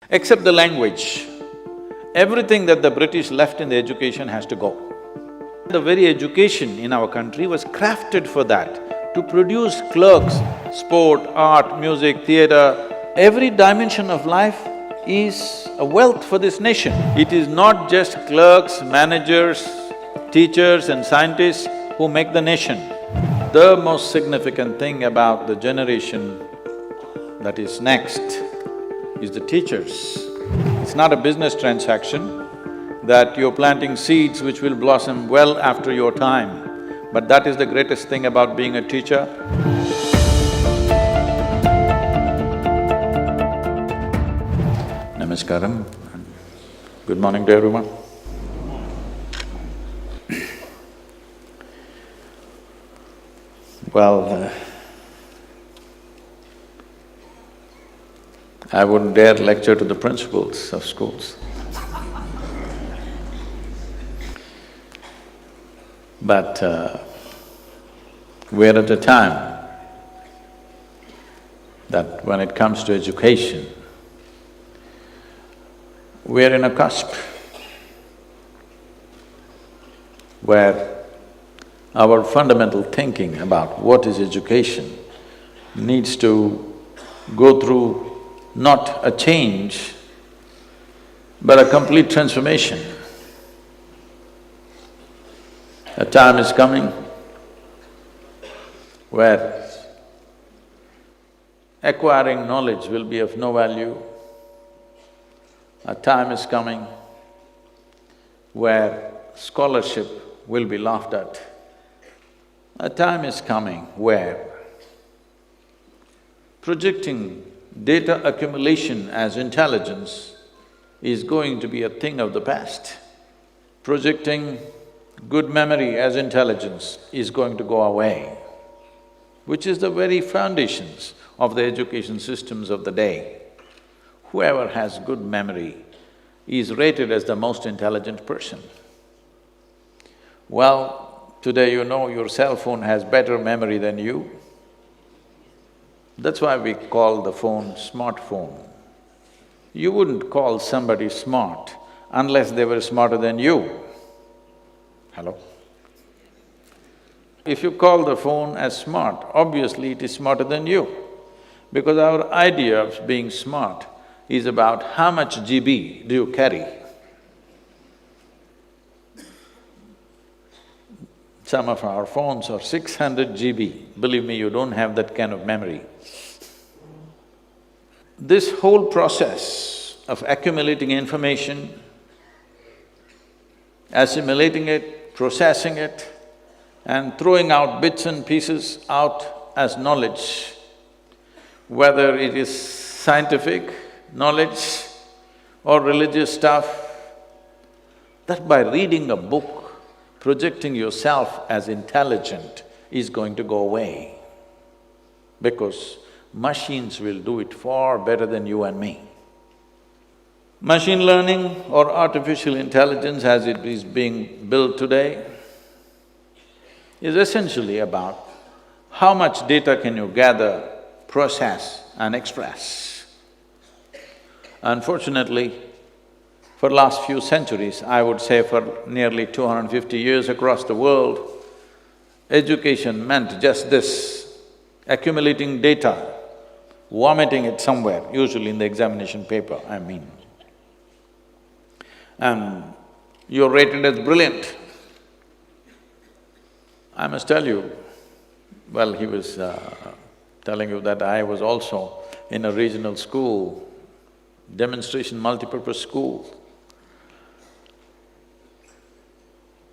Except the language, everything that the British left in the education has to go. The very education in our country was crafted for that, to produce clerks, sport, art, music, theatre. Every dimension of life is a wealth for this nation. It is not just clerks, managers, teachers and scientists who make the nation. The most significant thing about the generation that is next is the teachers. It's not a business transaction that you're planting seeds which will blossom well after your time, but that is the greatest thing about being a teacher. Namaskaram and good morning to everyone. Well, I wouldn't dare lecture to the principals of schools. But we're at a time that when it comes to education, we're in a cusp where our fundamental thinking about what is education needs to go through not a change, but a complete transformation. A time is coming where acquiring knowledge will be of no value. A time is coming where scholarship will be laughed at. A time is coming where projecting data accumulation as intelligence is going to be a thing of the past. Projecting good memory as intelligence is going to go away, which is the very foundations of the education systems of the day. Whoever has good memory is rated as the most intelligent person. Well, today you know your cell phone has better memory than you. That's why we call the phone smartphone. You wouldn't call somebody smart unless they were smarter than you. Hello? If you call the phone as smart, obviously it is smarter than you, because our idea of being smart is about how much GB do you carry. Some of our phones are 600 GB, believe me, you don't have that kind of memory. This whole process of accumulating information, assimilating it, processing it, and throwing out bits and pieces out as knowledge, whether it is scientific knowledge or religious stuff, that by reading a book, projecting yourself as intelligent is going to go away, because machines will do it far better than you and me. Machine learning or artificial intelligence as it is being built today is essentially about how much data can you gather, process and express. Unfortunately, for last few centuries, I would say for nearly 250 years across the world, education meant just this, accumulating data, vomiting it somewhere, usually in the examination paper, I mean. And you're rated as brilliant. I must tell you, well, he was telling you that I was also in a regional school, demonstration multipurpose school.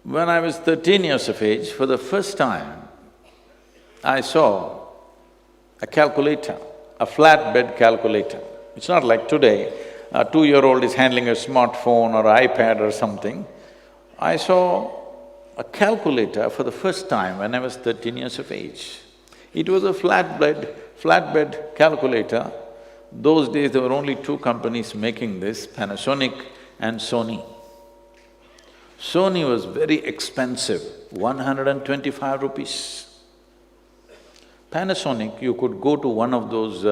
When I was 13 years of age, for the first time, I saw a calculator, a flatbed calculator. It's not like today, a 2-year-old is handling a smartphone or iPad or something. I saw a calculator for the first time when I was 13 years of age. It was a flatbed calculator. Those days there were only two companies making this, Panasonic and Sony. Sony was very expensive, 125 rupees. Panasonic, you could go to one of those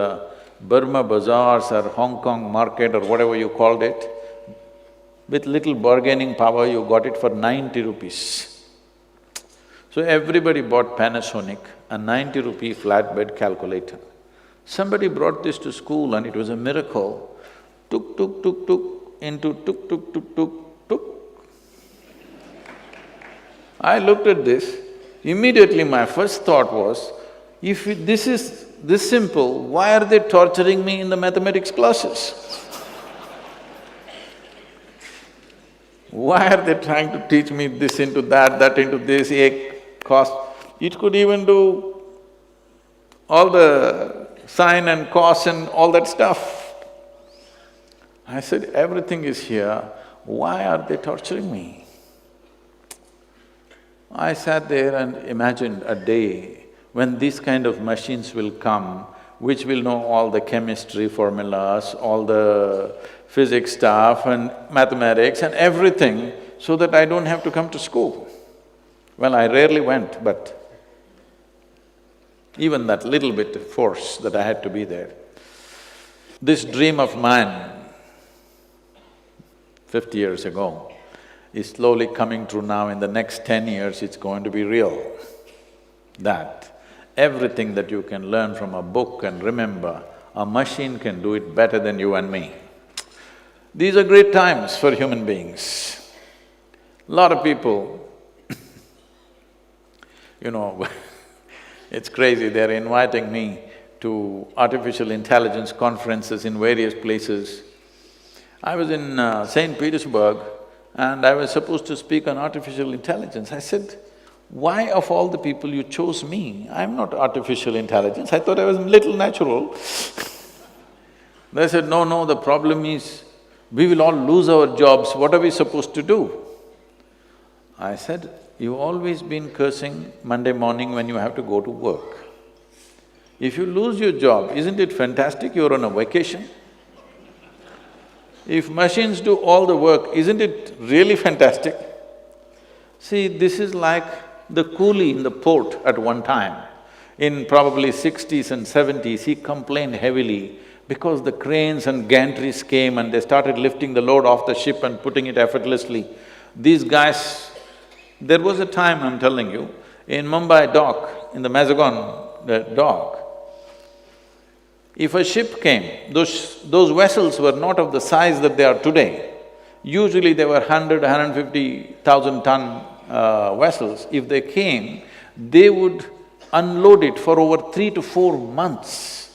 Burma bazaars or Hong Kong market or whatever you called it, with little bargaining power, you got it for 90 rupees. So everybody bought Panasonic, a 90 rupee flatbed calculator. Somebody brought this to school and it was a miracle. Tuk, tuk, tuk, tuk, into tuk, tuk, tuk, tuk, tuk. I looked at this, immediately my first thought was, if this is this simple, why are they torturing me in the mathematics classes? Why are they trying to teach me this into that into this, a cos? It could even do all the sine and cos and all that stuff. I said, everything is here, why are they torturing me? I sat there and imagined a day when these kind of machines will come, which will know all the chemistry formulas, all the physics stuff and mathematics and everything, so that I don't have to come to school. Well, I rarely went, but even that little bit of force that I had to be there. This dream of mine, 50 years ago, is slowly coming true now. In the next 10 years, it's going to be real. That everything that you can learn from a book and remember, a machine can do it better than you and me. These are great times for human beings. Lot of people, you know, it's crazy, they're inviting me to artificial intelligence conferences in various places. I was in St. Petersburg and I was supposed to speak on artificial intelligence. I said, why of all the people you chose me? I'm not artificial intelligence, I thought I was a little natural. They said, no, the problem is, we will all lose our jobs, what are we supposed to do? I said, you've always been cursing Monday morning when you have to go to work. If you lose your job, isn't it fantastic you're on a vacation? If machines do all the work, isn't it really fantastic? See, this is like the coolie in the port at one time. In probably 60s and 70s, he complained heavily because the cranes and gantries came and they started lifting the load off the ship and putting it effortlessly. These guys… There was a time, I'm telling you, in Mumbai dock, in the Mazagon dock, if a ship came, those vessels were not of the size that they are today. Usually they were 150,000 ton vessels. If they came, they would unload it for over 3 to 4 months.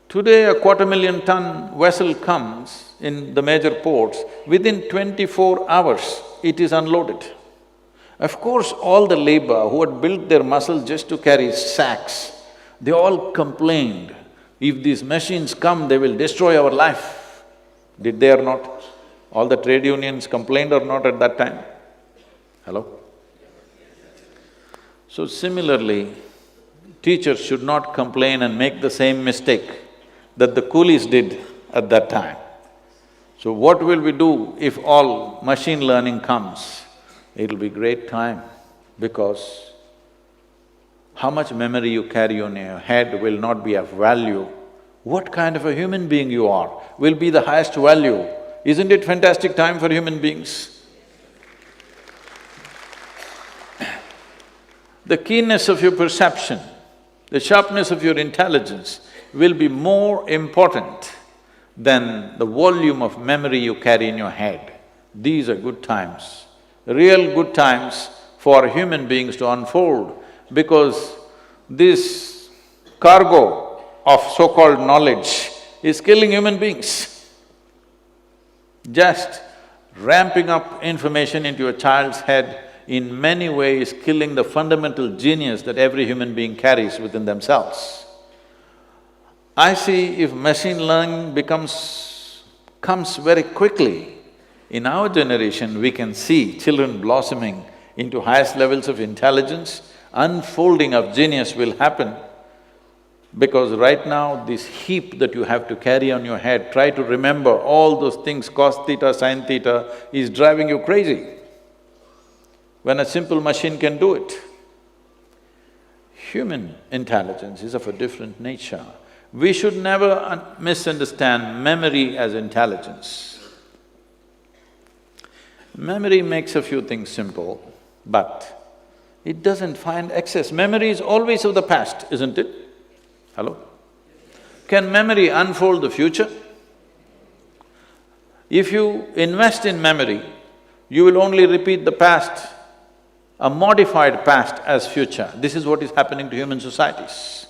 Today, a 250,000 ton vessel comes in the major ports, within 24 hours, it is unloaded. Of course, all the labor who had built their muscle just to carry sacks, they all complained, if these machines come, they will destroy our life. Did they or not? All the trade unions complained or not at that time? Hello? So similarly, teachers should not complain and make the same mistake that the coolies did at that time. So what will we do if all machine learning comes? It'll be great time, because how much memory you carry on your head will not be of value. What kind of a human being you are will be the highest value. Isn't it fantastic time for human beings? The keenness of your perception, the sharpness of your intelligence will be more important than the volume of memory you carry in your head. These are good times, real good times for human beings to unfold, because this cargo of so-called knowledge is killing human beings. Just ramping up information into a child's head in many ways killing the fundamental genius that every human being carries within themselves. I see if machine learning comes very quickly, in our generation we can see children blossoming into highest levels of intelligence, unfolding of genius will happen. Because right now, this heap that you have to carry on your head, try to remember all those things, cos theta, sin theta, is driving you crazy, when a simple machine can do it. Human intelligence is of a different nature. We should never misunderstand memory as intelligence. Memory makes a few things simple, but it doesn't find excess. Memory is always of the past, isn't it? Hello? Can memory unfold the future? If you invest in memory, you will only repeat the past, a modified past as future. This is what is happening to human societies.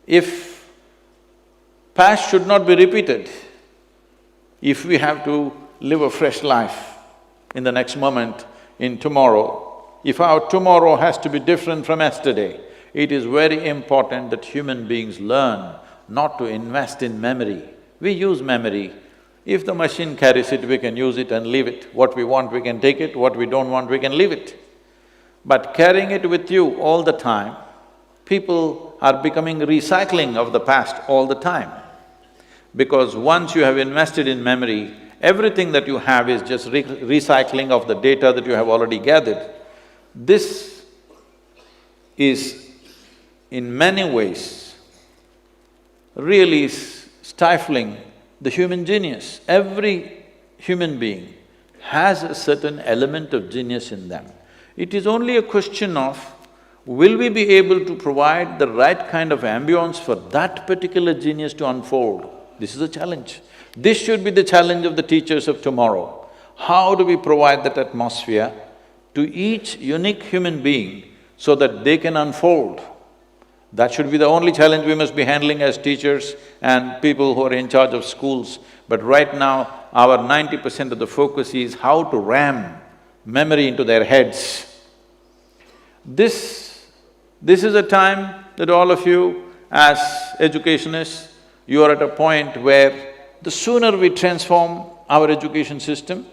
If past should not be repeated, if we have to live a fresh life in the next moment, in tomorrow, if our tomorrow has to be different from yesterday, it is very important that human beings learn not to invest in memory. We use memory. If the machine carries it, we can use it and leave it. What we want, we can take it, what we don't want, we can leave it. But carrying it with you all the time, people are becoming recycling of the past all the time. Because once you have invested in memory, everything that you have is just recycling of the data that you have already gathered. This is in many ways really stifling the human genius. Every human being has a certain element of genius in them. It is only a question of, will we be able to provide the right kind of ambience for that particular genius to unfold? This is a challenge. This should be the challenge of the teachers of tomorrow. How do we provide that atmosphere to each unique human being so that they can unfold? That should be the only challenge we must be handling as teachers and people who are in charge of schools. But right now, our 90% of the focus is how to ram memory into their heads. This is a time that all of you as educationists, you are at a point where the sooner we transform our education system,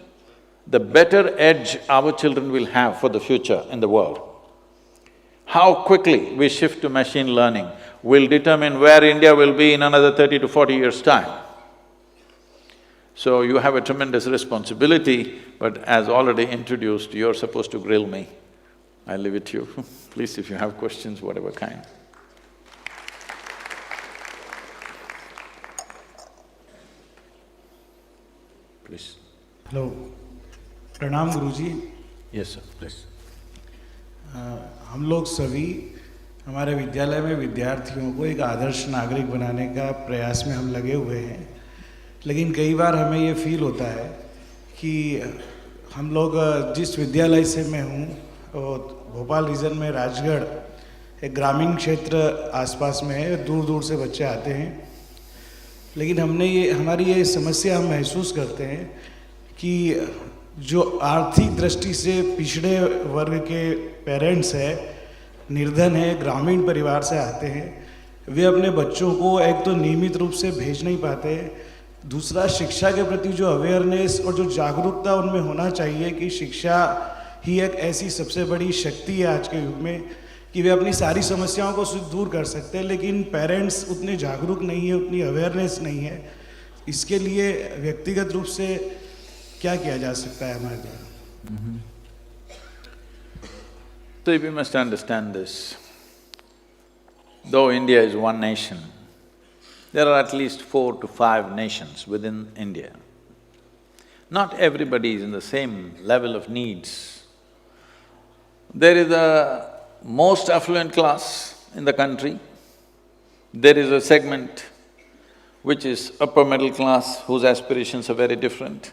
the better edge our children will have for the future in the world. How quickly we shift to machine learning will determine where India will be in another 30 to 40 years' time. So you have a tremendous responsibility, but as already introduced, you're supposed to grill me. I leave it to you. Please, if you have questions, whatever kind. Please. Hello. Pranam Guruji. Yes, sir, please. हम लोग सभी हमारे विद्यालय में विद्यार्थियों को एक आदर्श नागरिक बनाने का प्रयास में हम लगे हुए हैं, लेकिन कई बार हमें ये फील होता है कि हम लोग जिस विद्यालय से मैं हूँ, भोपाल रीजन में राजगढ़, एक ग्रामीण क्षेत्र आसपास में है, दूर दूर से बच्चे आते हैं, लेकिन हमारी ये समस्या हम महसूस करते हैं कि जो आर्थिक दृष्टि से पिछड़े वर्ग के पेरेंट्स हैं, निर्धन है, ग्रामीण परिवार से आते हैं, वे अपने बच्चों को एक तो नियमित रूप से भेज नहीं पाते, दूसरा शिक्षा के प्रति जो अवेयरनेस और जो जागरूकता उनमें होना चाहिए कि शिक्षा ही एक ऐसी सबसे बड़ी शक्ति है आज के युग में कि वे अपनी सारी समस्याओं को दूर कर सकते हैं, लेकिन पेरेंट्स उतने जागरूक नहीं है, उतनी अवेयरनेस नहीं है। इसके लिए व्यक्तिगत रूप से क्या किया जा सकता है हमारे द्वारा? So we must understand this. Though India is one nation, there are at least 4 to 5 nations within India. Not everybody is in the same level of needs. There is a most affluent class in the country, there is a segment which is upper middle class whose aspirations are very different.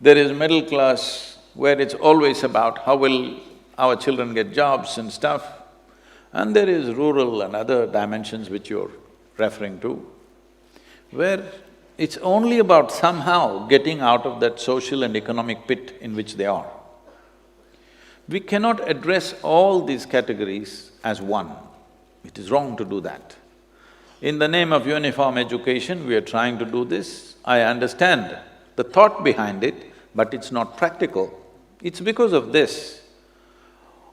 There is middle class where it's always about how will our children get jobs and stuff, and there is rural and other dimensions which you're referring to, where it's only about somehow getting out of that social and economic pit in which they are. We cannot address all these categories as one. It is wrong to do that. In the name of uniform education, we are trying to do this. I understand the thought behind it, but it's not practical. It's because of this.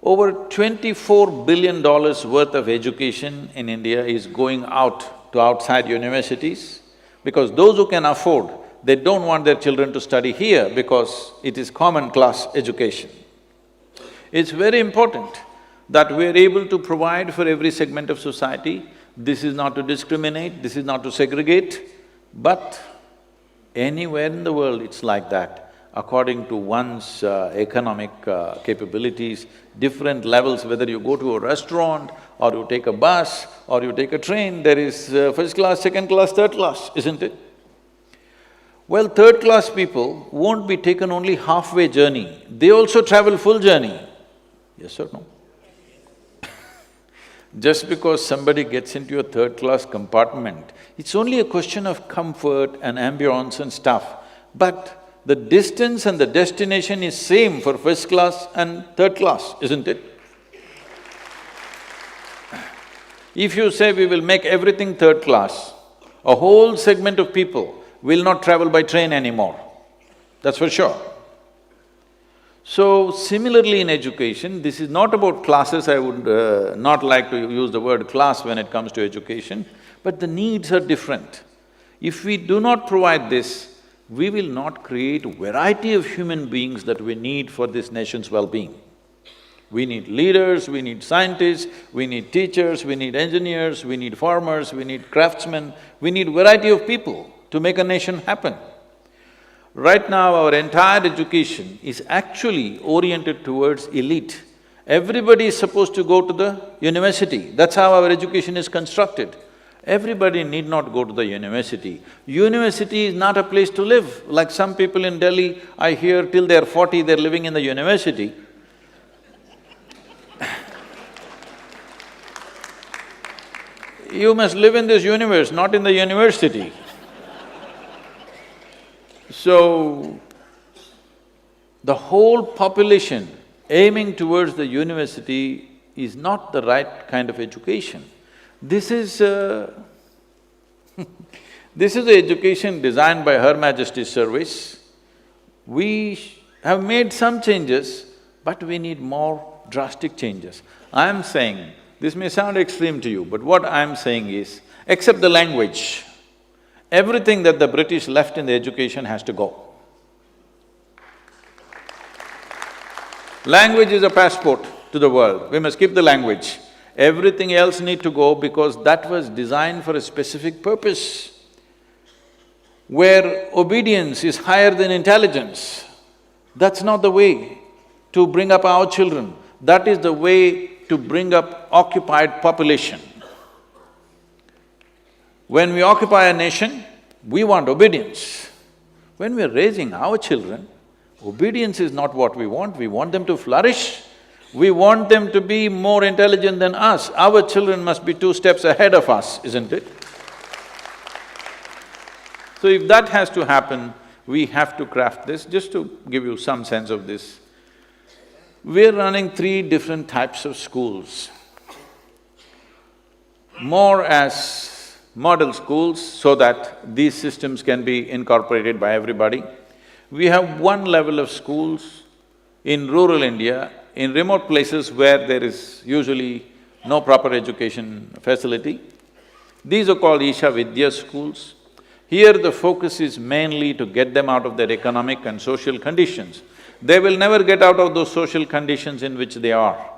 Over $24 billion worth of education in India is going out to outside universities, because those who can afford, they don't want their children to study here because it is common class education. It's very important that we are able to provide for every segment of society This is not to discriminate, this is not to segregate, but anywhere in the world it's like that. According to one's economic capabilities, different levels, whether you go to a restaurant or you take a bus or you take a train, there is first class, second class, third class, isn't it? Well, third class people won't be taken only halfway journey, they also travel full journey. Yes or no? Just because somebody gets into a third class compartment, it's only a question of comfort and ambience and stuff, but the distance and the destination is same for first class and third class, isn't it? If you say we will make everything third class, a whole segment of people will not travel by train anymore, that's for sure. So, similarly in education, this is not about classes, I would not like to use the word class when it comes to education, but the needs are different. If we do not provide this, we will not create variety of human beings that we need for this nation's well-being. We need leaders, we need scientists, we need teachers, we need engineers, we need farmers, we need craftsmen, we need variety of people to make a nation happen. Right now, our entire education is actually oriented towards elite. Everybody is supposed to go to the university, that's how our education is constructed. Everybody need not go to the university. University is not a place to live. Like some people in Delhi, I hear till they're 40, they're living in the university. You must live in this universe, not in the university. So, the whole population aiming towards the university is not the right kind of education. This is this is the education designed by Her Majesty's Service. We have made some changes, but we need more drastic changes. I am saying, this may sound extreme to you, but what I am saying is, except the language, everything that the British left in the education has to go. Language is a passport to the world, we must keep the language. Everything else need to go because that was designed for a specific purpose. Where obedience is higher than intelligence, that's not the way to bring up our children. That is the way to bring up occupied population. When we occupy a nation, we want obedience. When we are raising our children, obedience is not what we want them to flourish. We want them to be more intelligent than us. Our children must be 2 steps ahead of us, isn't it? So if that has to happen, we have to craft this. Just to give you some sense of this, we're running 3 different types of schools. More as model schools so that these systems can be incorporated by everybody. We have one level of schools in rural India, in remote places where there is usually no proper education facility. These are called Isha Vidya schools. Here the focus is mainly to get them out of their economic and social conditions. They will never get out of those social conditions in which they are,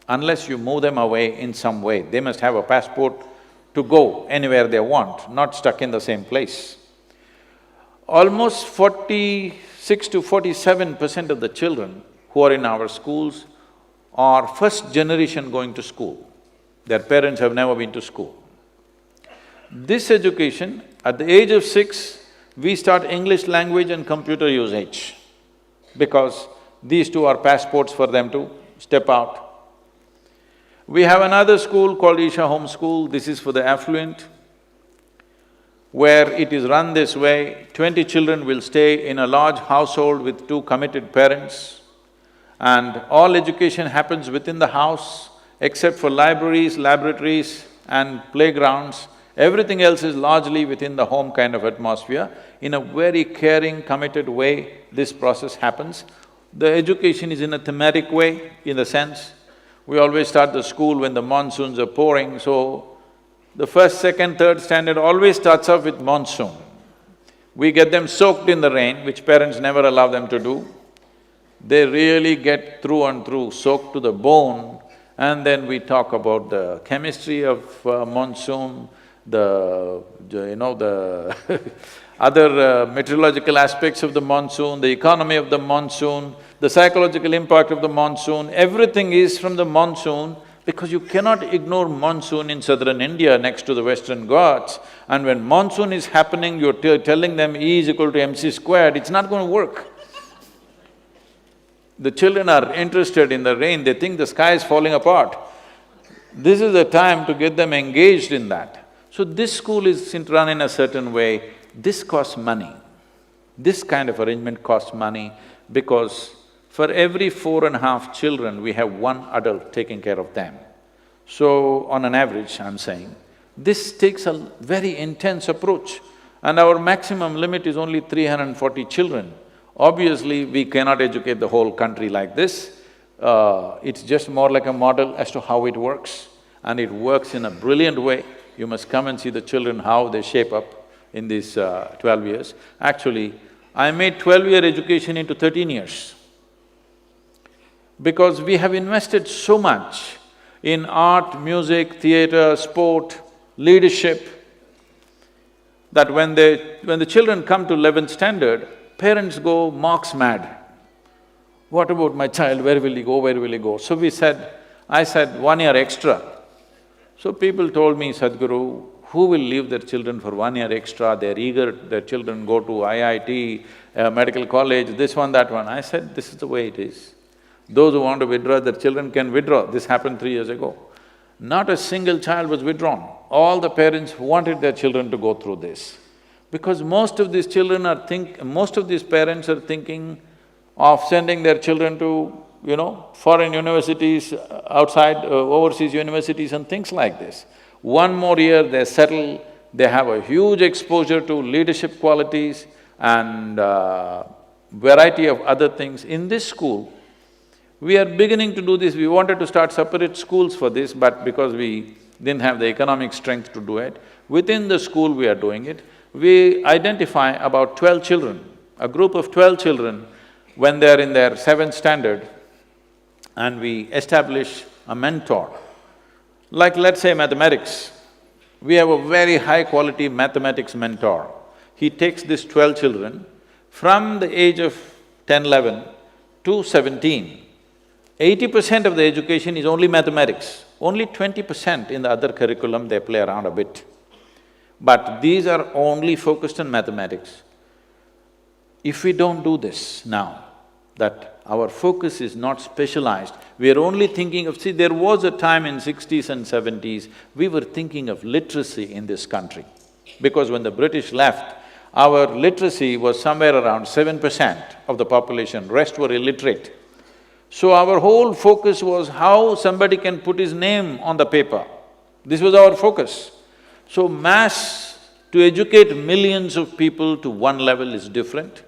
unless you move them away in some way. They must have a passport to go anywhere they want, not stuck in the same place. Almost 46 to 47% of the children who are in our schools are first generation going to school. Their parents have never been to school. This education, at the age of 6, we start English language and computer usage, because these two are passports for them to step out. We have another school called Isha Home School, this is for the affluent, where it is run this way, 20 children will stay in a large household with 2 committed parents, and all education happens within the house, except for libraries, laboratories and playgrounds. Everything else is largely within the home kind of atmosphere. In a very caring, committed way, this process happens. The education is in a thematic way, in the sense, we always start the school when the monsoons are pouring, so the first, second, third standard always starts off with monsoon. We get them soaked in the rain, which parents never allow them to do. They really get through and through, soaked to the bone, And then we talk about the chemistry of monsoon, the other meteorological aspects of the monsoon, the economy of the monsoon, the psychological impact of the monsoon, everything is from the monsoon, because you cannot ignore monsoon in southern India next to the Western Ghats. And when monsoon is happening, you're telling them E is equal to mc squared, it's not going to work. The children are interested in the rain, they think the sky is falling apart. This is the time to get them engaged in that. So this school is run in a certain way, this costs money. This kind of arrangement costs money because for every 4.5 children, we have one adult taking care of them. So on an average, I'm saying, this takes a very intense approach and our maximum limit is only 340 children. Obviously, we cannot educate the whole country like this. It's just more like a model as to how it works, and it works in a brilliant way. You must come and see the children, how they shape up in these 12 years. Actually, I made 12-year education into 13 years because we have invested so much in art, music, theatre, sport, leadership, that when the children come to 11th standard, parents go marks mad. What about my child, where will he go, where will he go? So I said, 1 year extra. So people told me, Sadhguru, who will leave their children for 1 year extra? They're eager, their children go to IIT, medical college, this one, that one. I said, this is the way it is. Those who want to withdraw, their children can withdraw. This happened 3 years ago. Not a single child was withdrawn. All the parents wanted their children to go through this. Because most of these parents are thinking of sending their children to, foreign universities, outside, overseas universities and things like this. 1 more year, they settle, they have a huge exposure to leadership qualities and variety of other things. In this school, we are beginning to do this. We wanted to start separate schools for this, but because we didn't have the economic strength to do it, within the school we are doing it. We identify about 12 children, a group of 12 children when they're in their 7th standard, and we establish a mentor. Like let's say mathematics, we have a very high-quality mathematics mentor. He takes these 12 children from the age of 10, 11 to 17. 80% of the education is only mathematics, only 20% in the other curriculum they play around a bit. But these are only focused on mathematics. If we don't do this now, that our focus is not specialized, we are only thinking of… See, there was a time in 60s and 70s, we were thinking of literacy in this country. Because when the British left, our literacy was somewhere around 7% of the population, rest were illiterate. So our whole focus was how somebody can put his name on the paper. This was our focus. So to educate millions of people to one level is different.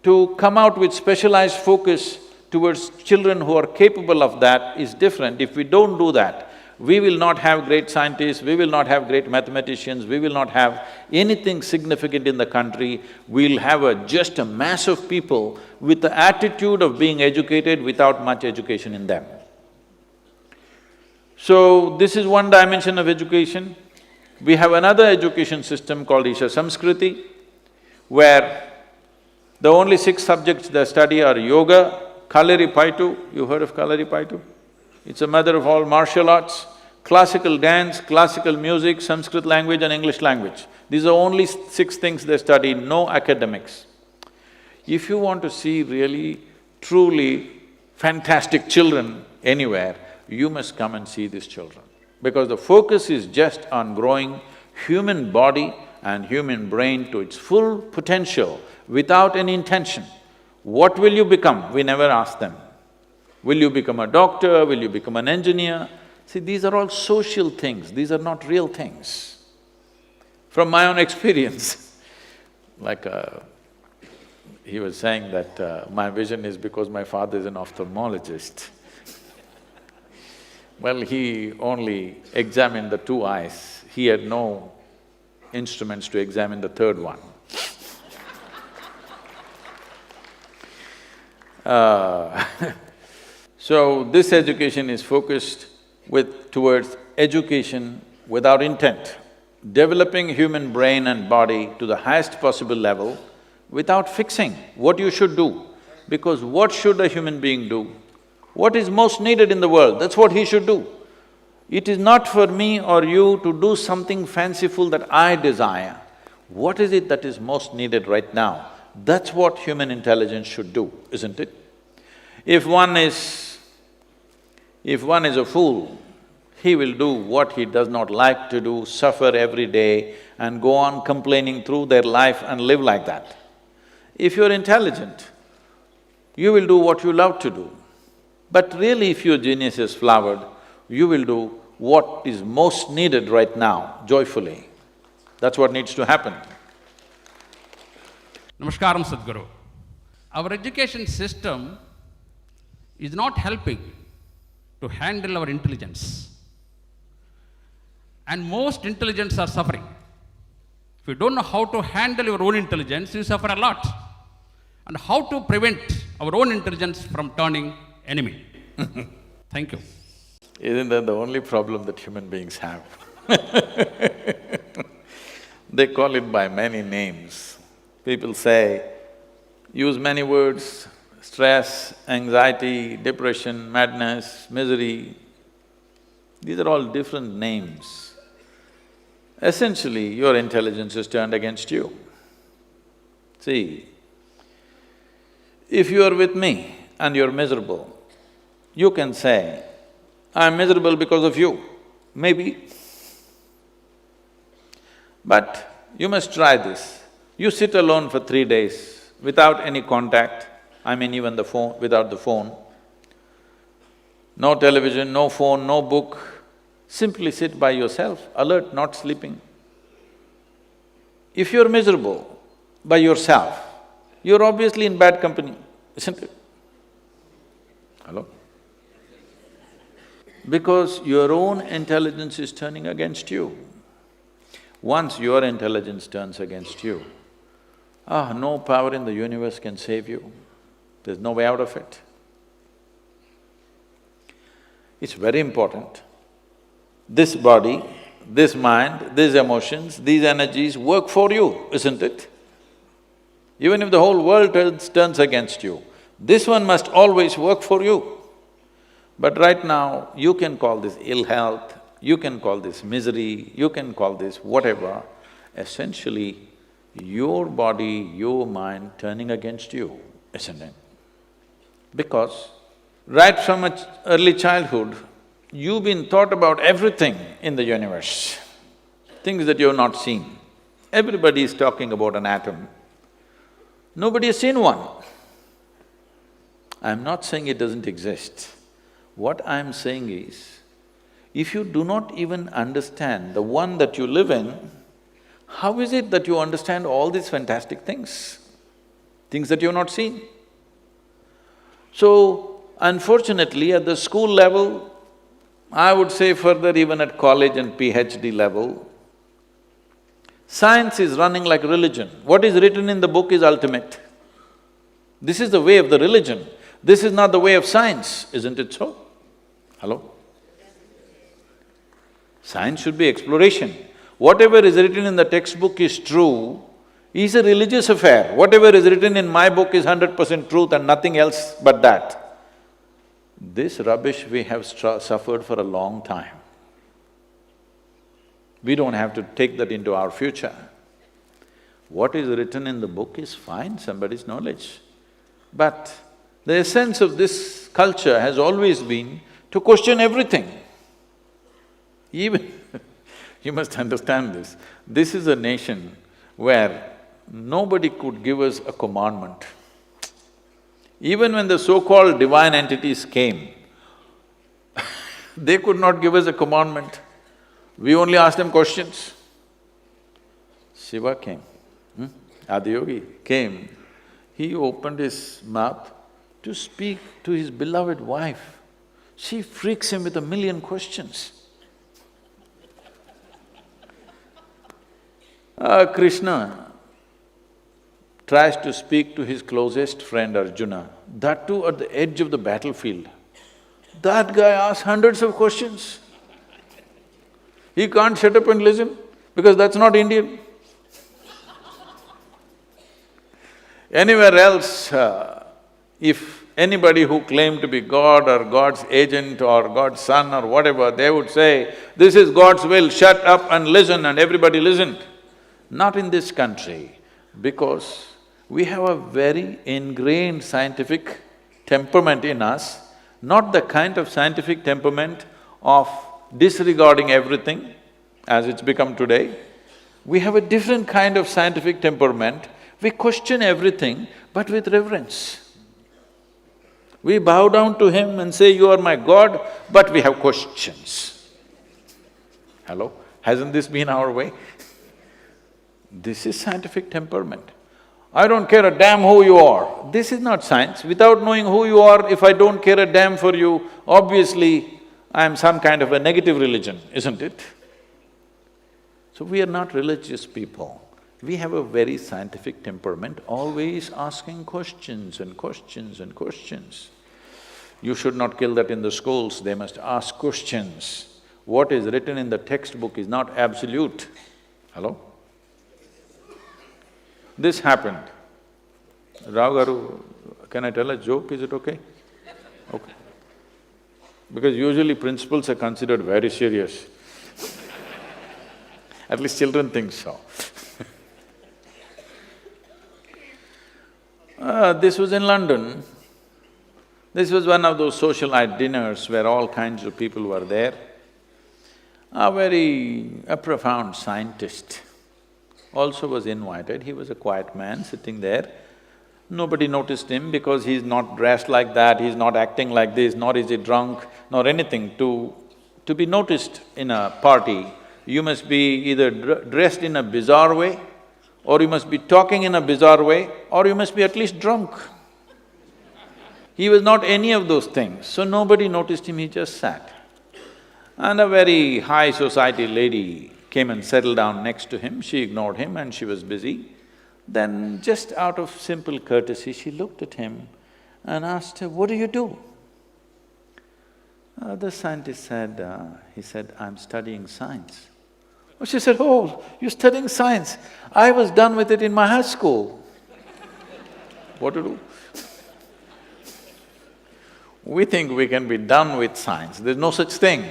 To come out with specialized focus towards children who are capable of that is different. If we don't do that, we will not have great scientists, we will not have great mathematicians, we will not have anything significant in the country. We'll have just a mass of people with the attitude of being educated without much education in them. So, this is one dimension of education. We have another education system called Isha Samskriti, where the only 6 subjects they study are yoga, Kalari Paitu, you heard of Kalari Paitu? It's a mother of all martial arts, classical dance, classical music, Sanskrit language and English language. These are only 6 things they study, no academics. If you want to see really, truly fantastic children anywhere, you must come and see these children. Because the focus is just on growing human body and human brain to its full potential without any intention. What will you become? We never ask them. Will you become a doctor? Will you become an engineer? See, these are all social things, these are not real things. From my own experience, like he was saying that my vision is because my father is an ophthalmologist. Well, he only examined the 2 eyes, he had no instruments to examine the 3rd one. So this education is focused towards education without intent, developing human brain and body to the highest possible level without fixing what you should do. Because what should a human being do? What is most needed in the world, that's what he should do. It is not for me or you to do something fanciful that I desire. What is it that is most needed right now? That's what human intelligence should do, isn't it? If one is a fool, he will do what he does not like to do, suffer every day and go on complaining through their life and live like that. If you're intelligent, you will do what you love to do. But really, if your genius is flowered, you will do what is most needed right now, joyfully. That's what needs to happen. Namaskaram, Sadhguru. Our education system is not helping to handle our intelligence. And most intelligents are suffering. If you don't know how to handle your own intelligence, you suffer a lot. And how to prevent our own intelligence from turning enemy. Thank you. Isn't that the only problem that human beings have? They call it by many names. People say, use many words, stress, anxiety, depression, madness, misery. These are all different names. Essentially, your intelligence is turned against you. See, if you are with me and you're miserable, you can say, I'm miserable because of you, maybe. But you must try this. You sit alone for 3 days without any contact, I mean even the phone… without the phone, no television, no phone, no book, simply sit by yourself, alert, not sleeping. If you're miserable by yourself, you're obviously in bad company, isn't it? Hello? Because your own intelligence is turning against you. Once your intelligence turns against you, no power in the universe can save you. There's no way out of it. It's very important. This body, this mind, these emotions, these energies work for you, isn't it? Even if the whole world turns against you, this one must always work for you. But right now, you can call this ill health, you can call this misery, you can call this whatever. Essentially, your body, your mind turning against you, isn't it? Because right from early childhood, you've been taught about everything in the universe, things that you've not seen. Everybody is talking about an atom. Nobody has seen one. I'm not saying it doesn't exist. What I'm saying is, if you do not even understand the one that you live in, how is it that you understand all these fantastic things that you've not seen? So, unfortunately, at the school level, I would say further even at college and PhD level, science is running like religion. What is written in the book is ultimate. This is the way of the religion. This is not the way of science, isn't it so? Hello? Science should be exploration. Whatever is written in the textbook is true, is a religious affair. Whatever is written in my book is 100% truth and nothing else but that. This rubbish we have suffered for a long time. We don't have to take that into our future. What is written in the book is fine, somebody's knowledge. But the essence of this culture has always been to question everything. Even you must understand this. This is a nation where nobody could give us a commandment. Even when the so-called divine entities came, they could not give us a commandment. We only asked them questions. Shiva came, Adiyogi came. He opened his mouth to speak to his beloved wife. She freaks him with 1,000,000 questions. Krishna tries to speak to his closest friend Arjuna, that too at the edge of the battlefield. That guy asks hundreds of questions. He can't shut up and listen because that's not Indian. Anywhere else, if anybody who claimed to be God or God's agent or God's son or whatever, they would say, "This is God's will, shut up and listen," and everybody listened. Not in this country, because we have a very ingrained scientific temperament in us, not the kind of scientific temperament of disregarding everything as it's become today. We have a different kind of scientific temperament. We question everything, but with reverence. We bow down to him and say, "You are my God," but we have questions. Hello? Hasn't this been our way? This is scientific temperament. I don't care a damn who you are. This is not science. Without knowing who you are, if I don't care a damn for you, obviously I am some kind of a negative religion, isn't it? So we are not religious people. We have a very scientific temperament, always asking questions and questions and questions. You should not kill that in the schools, they must ask questions. What is written in the textbook is not absolute. Hello? This happened. Rao Garu, can I tell a joke, is it okay? Okay. Because usually principals are considered very serious. At least children think so. This was in London. This was one of those socialite dinners where all kinds of people were there. A profound scientist also was invited. He was a quiet man sitting there. Nobody noticed him because he's not dressed like that, he's not acting like this, nor is he drunk, nor anything. To be noticed in a party, you must be either dressed in a bizarre way, or you must be talking in a bizarre way, or you must be at least drunk. He was not any of those things, so nobody noticed him, he just sat. And a very high society lady came and settled down next to him, she ignored him and she was busy. Then just out of simple courtesy, she looked at him and asked her, "What do you do?" The scientist said, he said, "I'm studying science." Oh, she said, "Oh, you're studying science? I was done with it in my high school." What to do? We think we can be done with science, there's no such thing.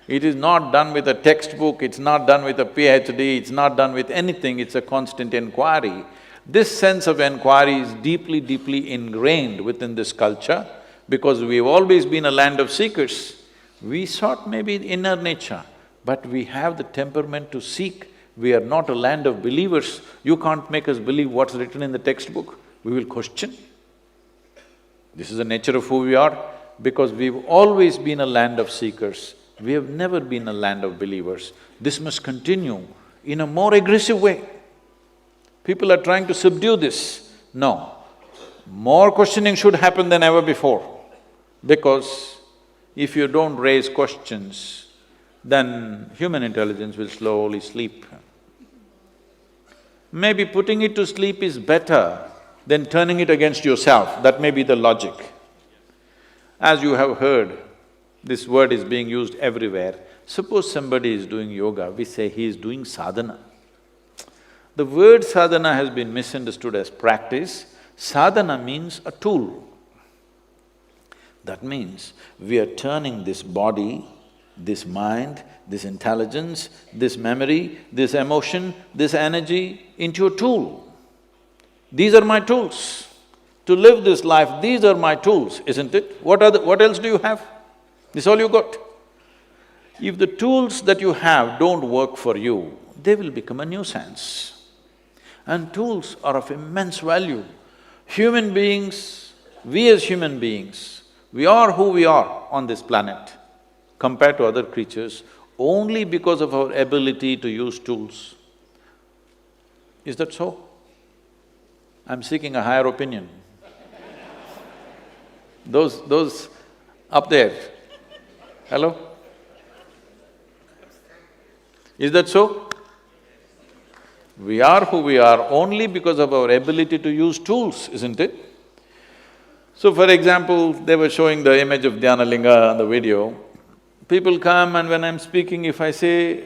It is not done with a textbook, it's not done with a PhD, it's not done with anything, it's a constant inquiry. This sense of inquiry is deeply, deeply ingrained within this culture because we've always been a land of seekers. We sought maybe inner nature, but we have the temperament to seek. We are not a land of believers. You can't make us believe what's written in the textbook, we will question. This is the nature of who we are, because we've always been a land of seekers. We have never been a land of believers. This must continue in a more aggressive way. People are trying to subdue this. No, more questioning should happen than ever before, because if you don't raise questions, then human intelligence will slowly sleep. Maybe putting it to sleep is better than turning it against yourself, that may be the logic. As you have heard, this word is being used everywhere. Suppose somebody is doing yoga, we say he is doing sadhana. The word sadhana has been misunderstood as practice. Sadhana means a tool. That means we are turning this body, this mind, this intelligence, this memory, this emotion, this energy into a tool. These are my tools. To live this life, these are my tools, isn't it? What else do you have? This is all you got. If the tools that you have don't work for you, they will become a nuisance. And tools are of immense value. Human beings, we as human beings, we are who we are on this planet compared to other creatures only because of our ability to use tools. Is that so? I'm seeking a higher opinion. Those up there, hello? Is that so? We are who we are only because of our ability to use tools, isn't it? So for example, they were showing the image of Dhyanalinga on the video. People come and when I'm speaking, if I say…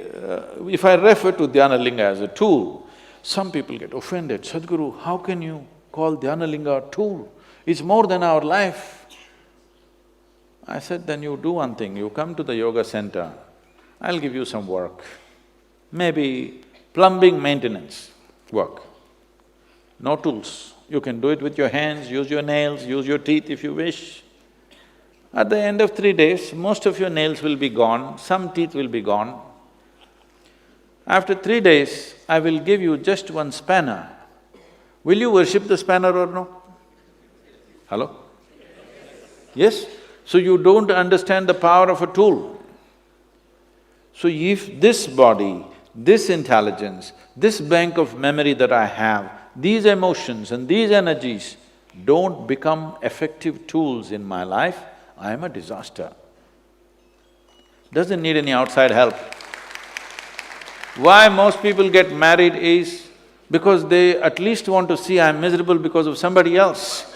if I refer to Dhyanalinga as a tool, some people get offended. Sadhguru, how can you call Dhyanalinga a tool? It's more than our life. I said, then you do one thing, you come to the yoga center, I'll give you some work. Maybe plumbing maintenance work. No tools. You can do it with your hands, use your nails, use your teeth if you wish. At the end of 3 days, most of your nails will be gone, some teeth will be gone. After 3 days, I will give you just one spanner. Will you worship the spanner or no? Hello? Yes? So you don't understand the power of a tool. So if this body, this intelligence, this bank of memory that I have, these emotions and these energies don't become effective tools in my life, I am a disaster. Doesn't need any outside help. Why most people get married is because they at least want to see I'm miserable because of somebody else.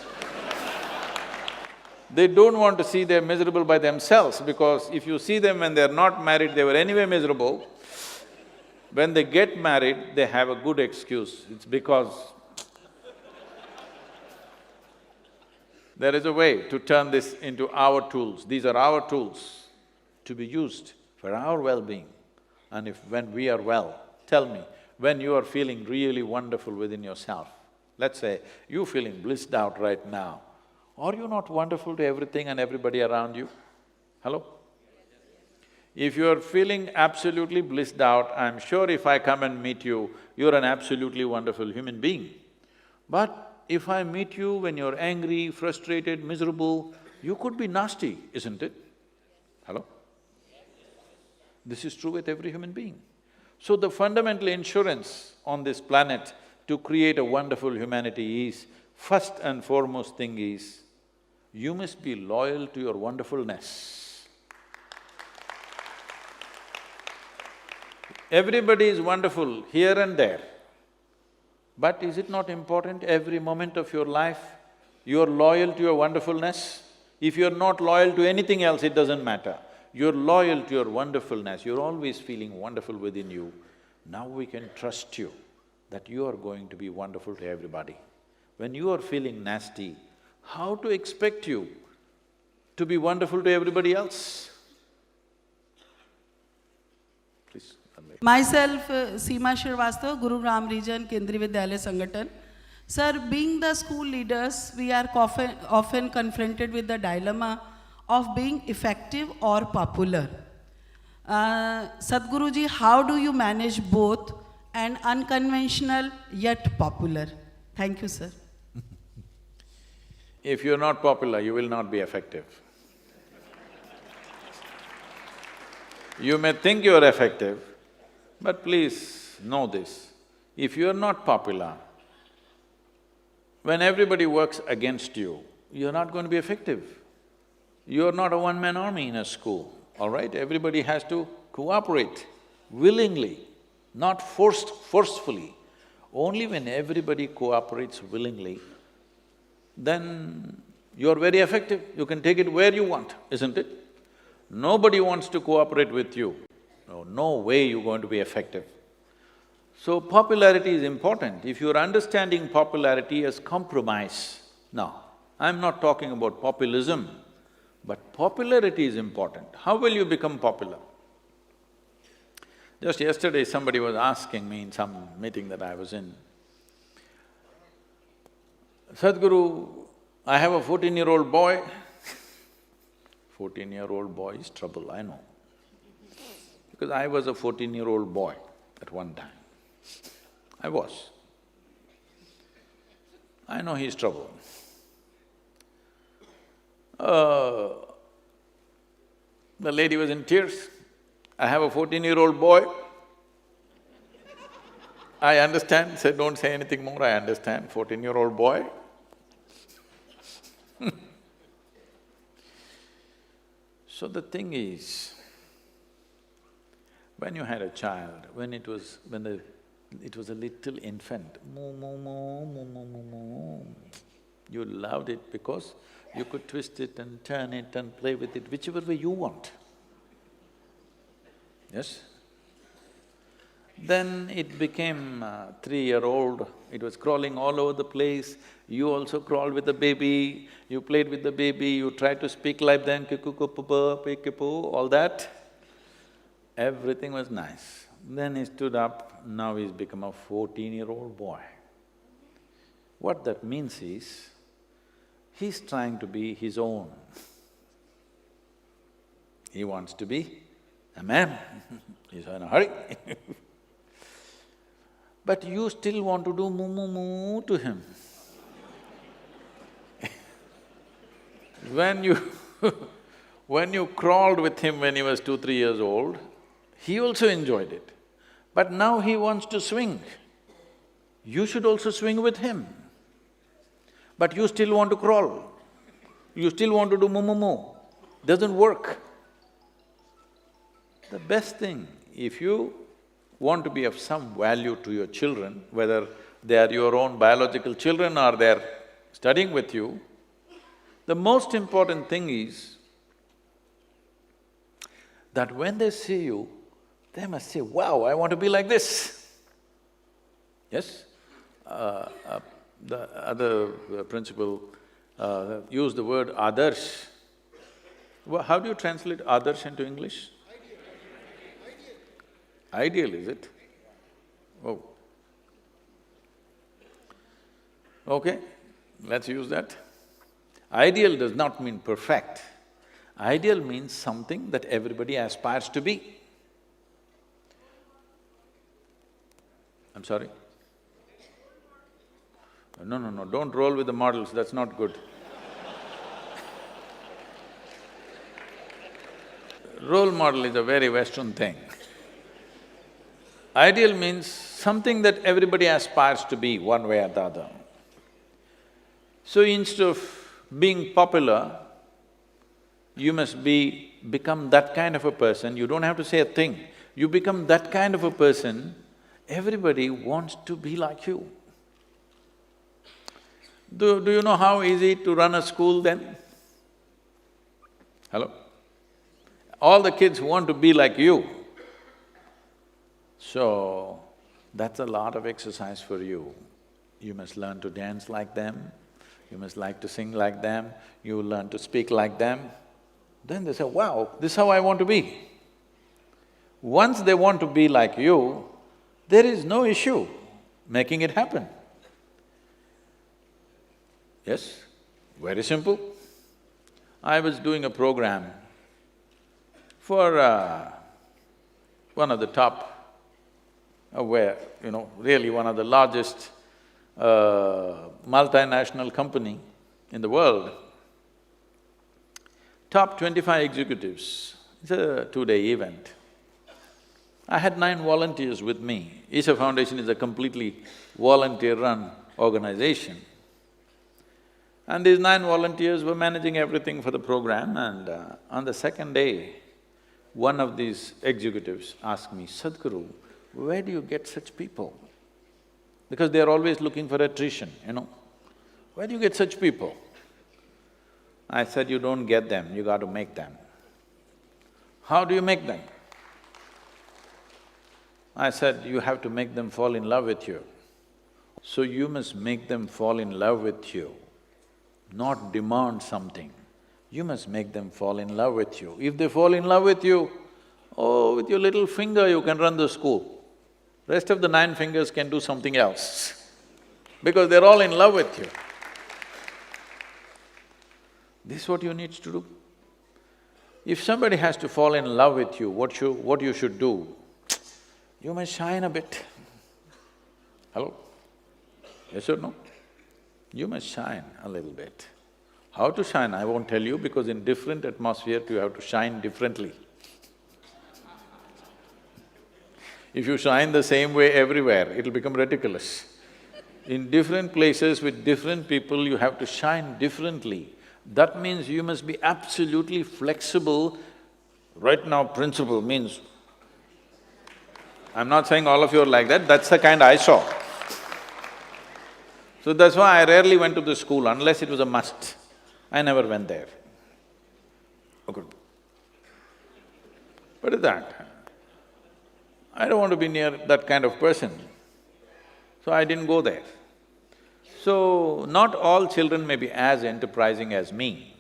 They don't want to see they're miserable by themselves, because if you see them when they're not married, they were anyway miserable. When they get married, they have a good excuse, it's because… There is a way to turn this into our tools. These are our tools to be used for our well-being. And when we are well, tell me, when you are feeling really wonderful within yourself, let's say you're feeling blissed out right now, are you not wonderful to everything and everybody around you? Hello? If you're feeling absolutely blissed out, I'm sure if I come and meet you, you're an absolutely wonderful human being. But if I meet you when you're angry, frustrated, miserable, you could be nasty, isn't it? Hello? This is true with every human being. So the fundamental insurance on this planet to create a wonderful humanity is, first and foremost thing is, you must be loyal to your wonderfulness. Everybody is wonderful here and there. But is it not important every moment of your life, you're loyal to your wonderfulness? If you're not loyal to anything else, it doesn't matter. You're loyal to your wonderfulness, you're always feeling wonderful within you. Now we can trust you that you are going to be wonderful to everybody. When you are feeling nasty, how to expect you to be wonderful to everybody else? Please. Myself, Seema Shrivastava, Guru Ram Region, Kendriya Vidyalaya Sangathan. Sir, being the school leaders, we are often confronted with the dilemma of being effective or popular. Sadhguruji, how do you manage both and unconventional yet popular? Thank you, sir. If you're not popular, you will not be effective. You may think you're effective, but please know this, if you're not popular, when everybody works against you, you're not going to be effective. You're not a one-man army in a school, all right? Everybody has to cooperate willingly, not forcefully. Only when everybody cooperates willingly, then you're very effective. You can take it where you want, isn't it? Nobody wants to cooperate with you. No way you're going to be effective. So popularity is important. If you're understanding popularity as compromise… Now, I'm not talking about populism, but popularity is important. How will you become popular? Just yesterday somebody was asking me in some meeting that I was in, Sadhguru, I have a 14-year-old boy. 14-year-old boy is trouble, I know. Because I was a 14-year-old boy at one time. I was. I know he's trouble. The lady was in tears. I have a 14-year-old boy. I understand, said, don't say anything more, I understand, 14-year-old boy. So the thing is, when you had a child, when it was a little infant, moo, moo, moo, moo, moo, moo, moo, You loved it because you could twist it and turn it and play with it whichever way you want. Yes? Then it became 3-year-old, it was crawling all over the place. You also crawled with the baby, you played with the baby, you tried to speak like them, all that. Everything was nice. Then he stood up, now he's become a 14-year-old boy. What that means is, he's trying to be his own. He wants to be a man, he's in a hurry But you still want to do moo to him. When you when you crawled with him when he was 2-3 years old, he also enjoyed it. But now he wants to swing. You should also swing with him. But you still want to crawl. You still want to do moo. Doesn't work. The best thing, if you want to be of some value to your children, whether they are your own biological children or they're studying with you, the most important thing is that when they see you, they must say, wow, I want to be like this. Yes? The other principal used the word adarsh. How do you translate adarsh into English? Ideal, is it? Oh. Okay, let's use that. Ideal does not mean perfect. Ideal means something that everybody aspires to be. I'm sorry? No, don't roll with the models, that's not good. Role model is a very Western thing. Ideal means something that everybody aspires to be one way or the other. So instead of being popular, you must become that kind of a person. You don't have to say a thing. You become that kind of a person, everybody wants to be like you. Do you know how easy to run a school then? Hello? All the kids want to be like you. So, that's a lot of exercise for you. You must learn to dance like them, you must like to sing like them, you learn to speak like them. Then they say, wow, this is how I want to be. Once they want to be like you, there is no issue making it happen. Yes, very simple. I was doing a program for one of the top really one of the largest multinational company in the world, top 25 executives. It's a 2-day event. I had 9 volunteers with me. Isha Foundation is a completely volunteer-run organization. And these 9 volunteers were managing everything for the program, and on the second day, one of these executives asked me, Sadhguru, where do you get such people? Because they're always looking for attrition, Where do you get such people? I said, you don't get them, you got to make them. How do you make them? I said, you have to make them fall in love with you. So you must make them fall in love with you, not demand something. You must make them fall in love with you. If they fall in love with you, oh, with your little finger you can run the school. Rest of the 9 fingers can do something else, because they're all in love with you. This is what you need to do. If somebody has to fall in love with you, what you should do? You must shine a bit. Hello? Yes or no? You must shine a little bit. How to shine, I won't tell you, because in different atmosphere you have to shine differently. If you shine the same way everywhere, it'll become ridiculous. In different places with different people, you have to shine differently. That means you must be absolutely flexible. Right now, principle means… I'm not saying all of you are like that, that's the kind I saw. So that's why I rarely went to the school unless it was a must. I never went there. Okay. What is that? I don't want to be near that kind of person, so I didn't go there. So, not all children may be as enterprising as me,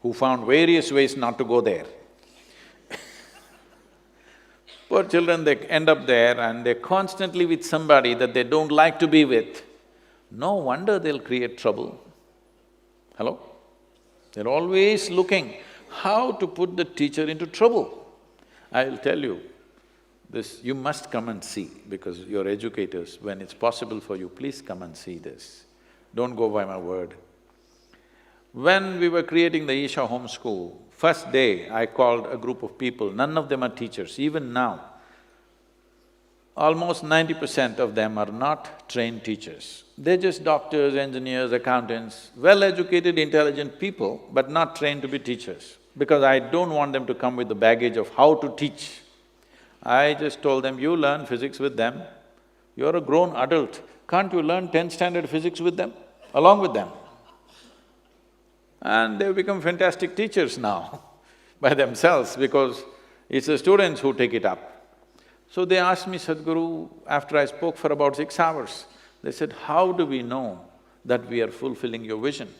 who found various ways not to go there. Poor children, they end up there and they're constantly with somebody that they don't like to be with. No wonder they'll create trouble. Hello? They're always looking how to put the teacher into trouble. I'll tell you, this you must come and see, because you're educators, when it's possible for you, please come and see this. Don't go by my word. When we were creating the Isha Home School, first day I called a group of people, none of them are teachers, even now. Almost 90% of them are not trained teachers. They're just doctors, engineers, accountants, well-educated, intelligent people, but not trained to be teachers, because I don't want them to come with the baggage of how to teach. I just told them, you learn physics with them, you're a grown adult, can't you learn 10th standard physics with them, along with them? And they've become fantastic teachers now by themselves, because it's the students who take it up. So they asked me, Sadhguru, after I spoke for about 6 hours, they said, how do we know that we are fulfilling your vision?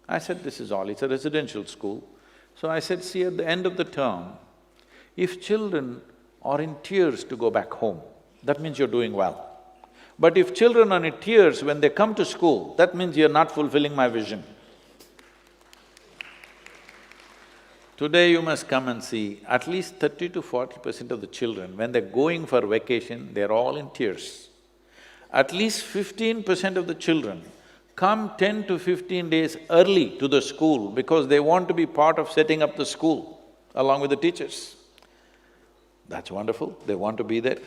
I said, this is all, it's a residential school. So I said, see, at the end of the term, if children are in tears to go back home, that means you're doing well. But if children are in tears when they come to school, that means you're not fulfilling my vision. Today you must come and see, at least 30 to 40% of the children, when they're going for vacation, they're all in tears. At least 15% of the children come 10 to 15 days early to the school because they want to be part of setting up the school along with the teachers. That's wonderful, they want to be there.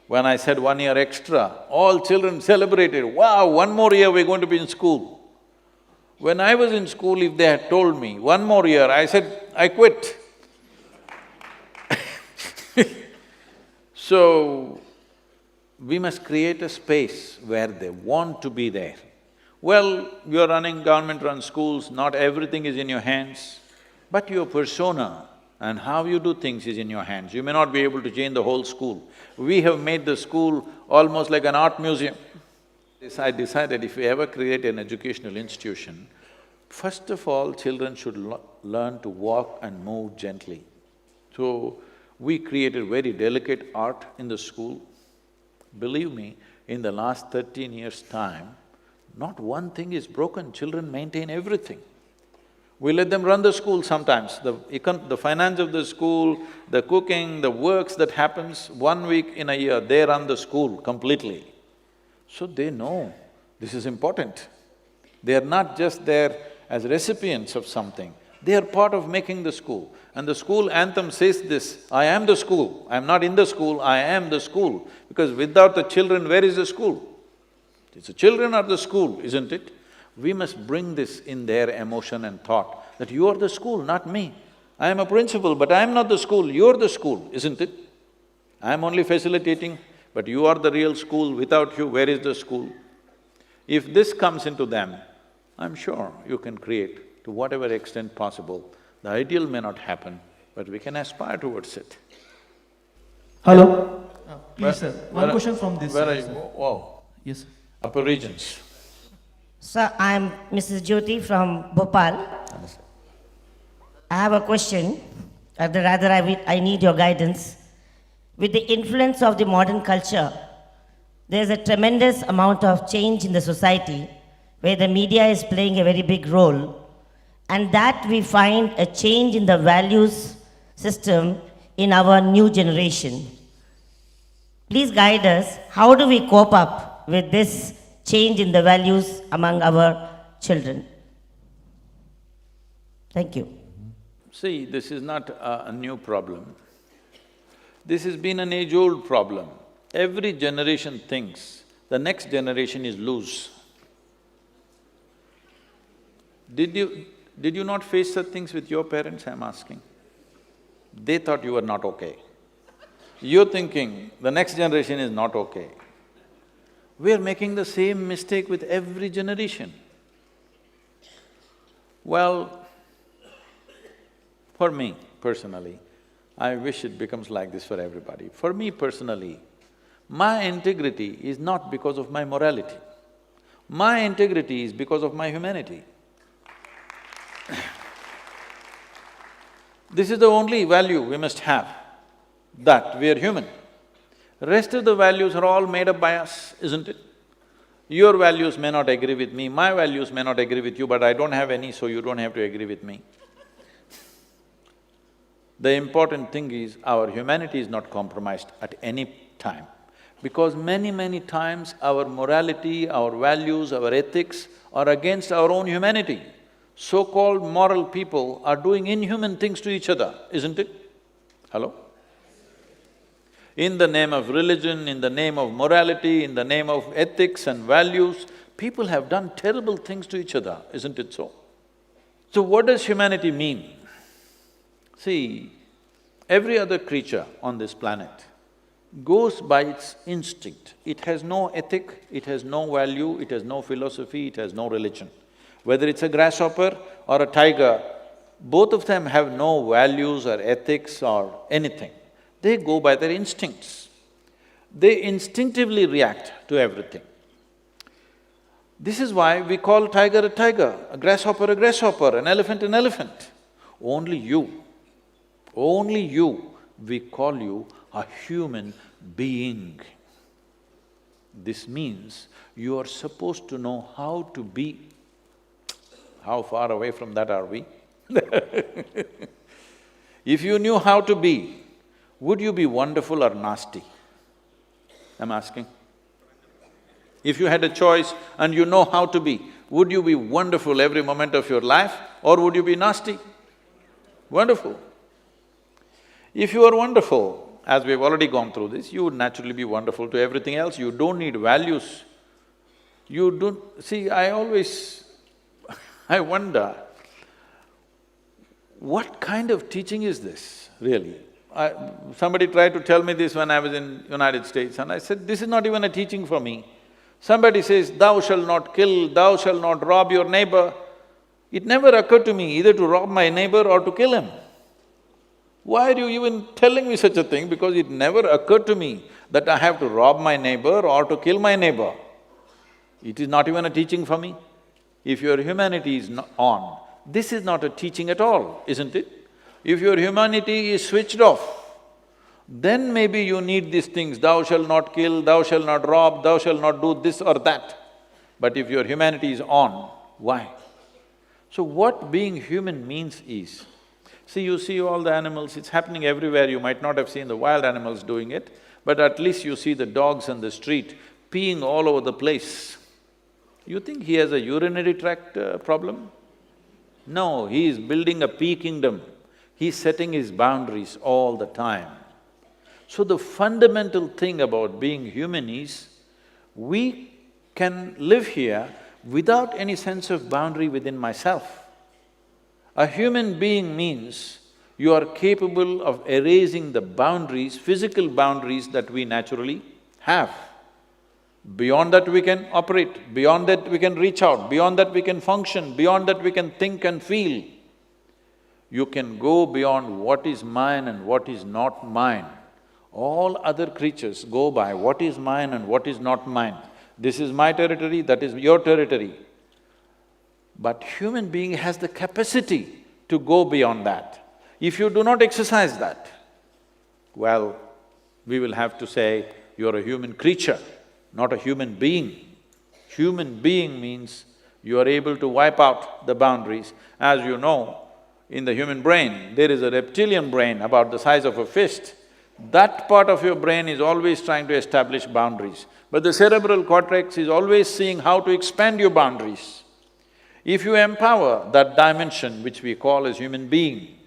When I said 1 year extra, all children celebrated, wow, 1 more year we're going to be in school. When I was in school, if they had told me 1 more year, I said, I quit. So, we must create a space where they want to be there. Well, you're running government-run schools, not everything is in your hands, but your persona and how you do things is in your hands. You may not be able to change the whole school. We have made the school almost like an art museum. I decided if we ever create an educational institution, first of all, children should learn to walk and move gently. So, we created very delicate art in the school. Believe me, in the last 13 years' time, not one thing is broken, children maintain everything. We let them run the school sometimes, the finance of the school, the cooking, the works that happens, 1 week in a year, they run the school completely. So they know this is important. They are not just there as recipients of something, they are part of making the school. And the school anthem says this, I am the school, I am not in the school, I am the school. Because without the children, where is the school? It's the children or the school, isn't it? We must bring this in their emotion and thought, that you are the school, not me. I am a principal, but I am not the school, you are the school, isn't it? I am only facilitating, but you are the real school, without you, where is the school? If this comes into them, I'm sure you can create, to whatever extent possible. The ideal may not happen, but we can aspire towards it. Hello? Please, sir. One question from this Where side, are you? sir. Wow, Yes, sir. upper regions. Sir, I am Mrs. Jyoti from Bhopal. I have a question, or rather I need your guidance. With the influence of the modern culture, there is a tremendous amount of change in the society where the media is playing a very big role, and that we find a change in the values system in our new generation. Please guide us, how do we cope up with this change in the values among our children? Thank you. See, this is not a new problem. This has been an age-old problem. Every generation thinks the next generation is loose. Did you not face such things with your parents, I'm asking? They thought you were not okay. You're thinking the next generation is not okay. We are making the same mistake with every generation. Well, for me personally, I wish it becomes like this for everybody. For me personally, my integrity is not because of my morality. My integrity is because of my humanity. This is the only value we must have, that we are human. Rest of the values are all made up by us, isn't it? Your values may not agree with me, my values may not agree with you, but I don't have any, so you don't have to agree with me. The important thing is our humanity is not compromised at any time. Because many times our morality, our values, our ethics are against our own humanity. So-called moral people are doing inhuman things to each other, isn't it? Hello? In the name of religion, in the name of morality, in the name of ethics and values, people have done terrible things to each other, isn't it so? So what does humanity mean? See, every other creature on this planet goes by its instinct. It has no ethic, it has no value, it has no philosophy, it has no religion. Whether it's a grasshopper or a tiger, both of them have no values or ethics or anything. They go by their instincts. They instinctively react to everything. This is why we call tiger a tiger, a grasshopper, an elephant, an elephant. Only you, we call you a human being. This means you are supposed to know how to be. How far away from that are we? If you knew how to be, would you be wonderful or nasty? I'm asking. If you had a choice and you know how to be, would you be wonderful every moment of your life or would you be nasty? Wonderful. If you are wonderful, as we've already gone through this, you would naturally be wonderful to everything else, you don't need values. You don't… See, I wonder, what kind of teaching is this, really? Somebody tried to tell me this when I was in United States and I said, this is not even a teaching for me. Somebody says, thou shalt not kill, thou shalt not rob your neighbor. It never occurred to me either to rob my neighbor or to kill him. Why are you even telling me such a thing? Because it never occurred to me that I have to rob my neighbor or to kill my neighbor. It is not even a teaching for me. If your humanity is on, this is not a teaching at all, isn't it? If your humanity is switched off, then maybe you need these things, thou shalt not kill, thou shalt not rob, thou shalt not do this or that. But if your humanity is on, why? So what being human means is, see, you see all the animals, it's happening everywhere, you might not have seen the wild animals doing it, but at least you see the dogs on the street peeing all over the place. You think he has a urinary tract problem? No, he is building a pea kingdom. He's setting his boundaries all the time. So the fundamental thing about being human is, we can live here without any sense of boundary within myself. A human being means you are capable of erasing the boundaries, physical boundaries that we naturally have. Beyond that we can operate, beyond that we can reach out, beyond that we can function, beyond that we can think and feel. You can go beyond what is mine and what is not mine. All other creatures go by what is mine and what is not mine. This is my territory, that is your territory. But human being has the capacity to go beyond that. If you do not exercise that, well, we will have to say, you're a human creature, not a human being. Human being means you are able to wipe out the boundaries. As you know, in the human brain, there is a reptilian brain about the size of a fist. That part of your brain is always trying to establish boundaries. But the cerebral cortex is always seeing how to expand your boundaries. If you empower that dimension which we call as human being,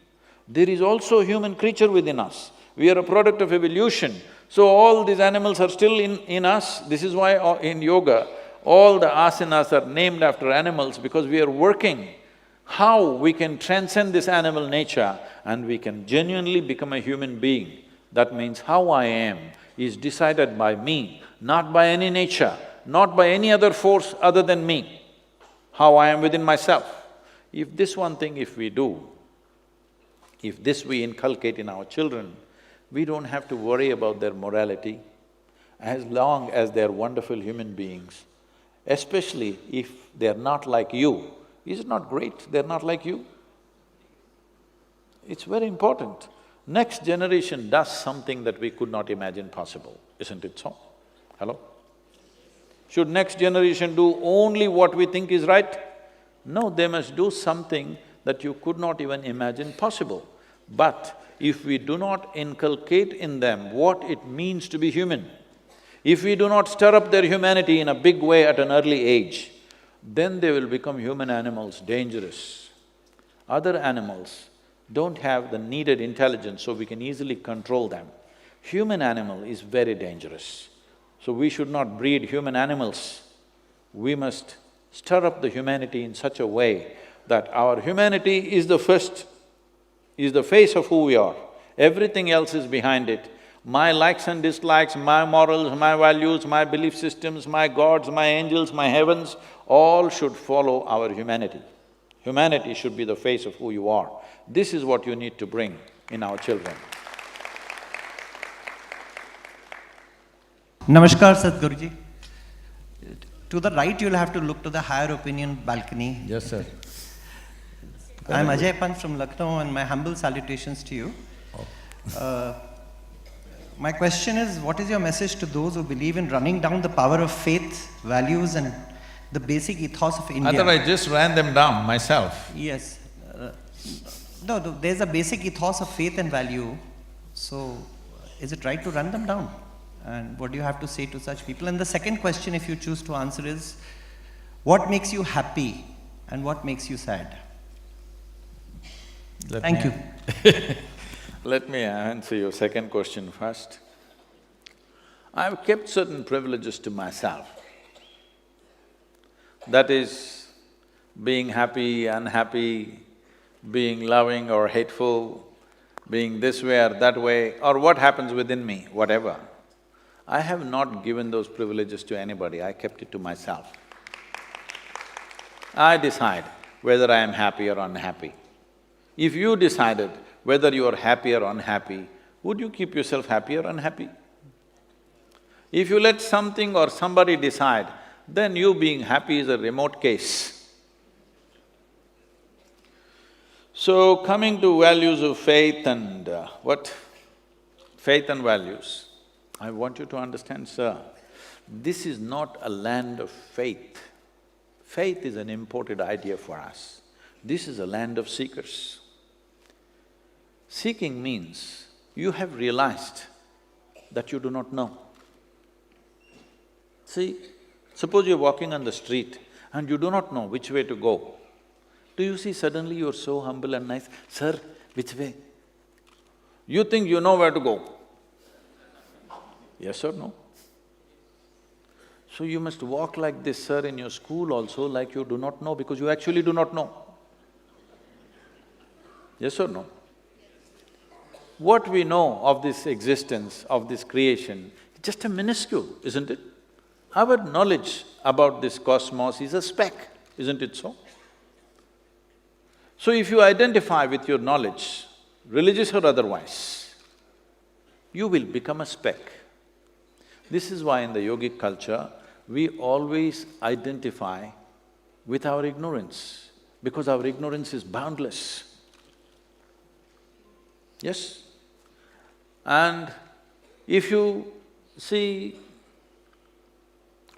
there is also a human creature within us. We are a product of evolution. So all these animals are still in us. This is why in yoga, all the asanas are named after animals, because we are working how we can transcend this animal nature and we can genuinely become a human being. That means how I am is decided by me, not by any nature, not by any other force other than me, how I am within myself. If this one thing if we do, if this we inculcate in our children, we don't have to worry about their morality as long as they're wonderful human beings, especially if they're not like you. Is it not great they're not like you? It's very important. Next generation does something that we could not imagine possible, isn't it so? Hello? Should next generation do only what we think is right? No, they must do something that you could not even imagine possible. But if we do not inculcate in them what it means to be human, if we do not stir up their humanity in a big way at an early age, then they will become human animals, dangerous. Other animals don't have the needed intelligence, so we can easily control them. Human animal is very dangerous. So we should not breed human animals. We must stir up the humanity in such a way that our humanity is the first, is the face of who we are. Everything else is behind it. My likes and dislikes, my morals, my values, my belief systems, my gods, my angels, my heavens, all should follow our humanity. Humanity should be the face of who you are. This is what you need to bring in our children. Namaskar, Sadhguruji. To the right, you'll have to look to the higher opinion balcony. Yes, sir. I'm Ajay Pant from Lucknow, and my humble salutations to you. My question is, what is your message to those who believe in running down the power of faith, values, and the basic ethos of India? I thought I just ran them down myself. Yes. No, there's a basic ethos of faith and value. So, is it right to run them down? And what do you have to say to such people? And the second question, if you choose to answer, is what makes you happy and what makes you sad? Thank you. Let me answer your second question first. I've kept certain privileges to myself. That is, being happy, unhappy, being loving or hateful, being this way or that way, or what happens within me, whatever. I have not given those privileges to anybody, I kept it to myself. I decide whether I am happy or unhappy. If you decided whether you are happy or unhappy, would you keep yourself happy or unhappy? If you let something or somebody decide, then you being happy is a remote case. So, coming to values of faith and faith and values, I want you to understand, sir, this is not a land of faith. Faith is an imported idea for us. This is a land of seekers. Seeking means you have realized that you do not know. See, suppose you're walking on the street and you do not know which way to go. Do you see suddenly you're so humble and nice, sir, which way? You think you know where to go. Yes or no? So you must walk like this, sir, in your school also, like you do not know, because you actually do not know. Yes or no? What we know of this existence, of this creation, is just a minuscule, isn't it? Our knowledge about this cosmos is a speck, isn't it so? So if you identify with your knowledge, religious or otherwise, you will become a speck. This is why in the yogic culture, we always identify with our ignorance, because our ignorance is boundless. Yes? And if you see,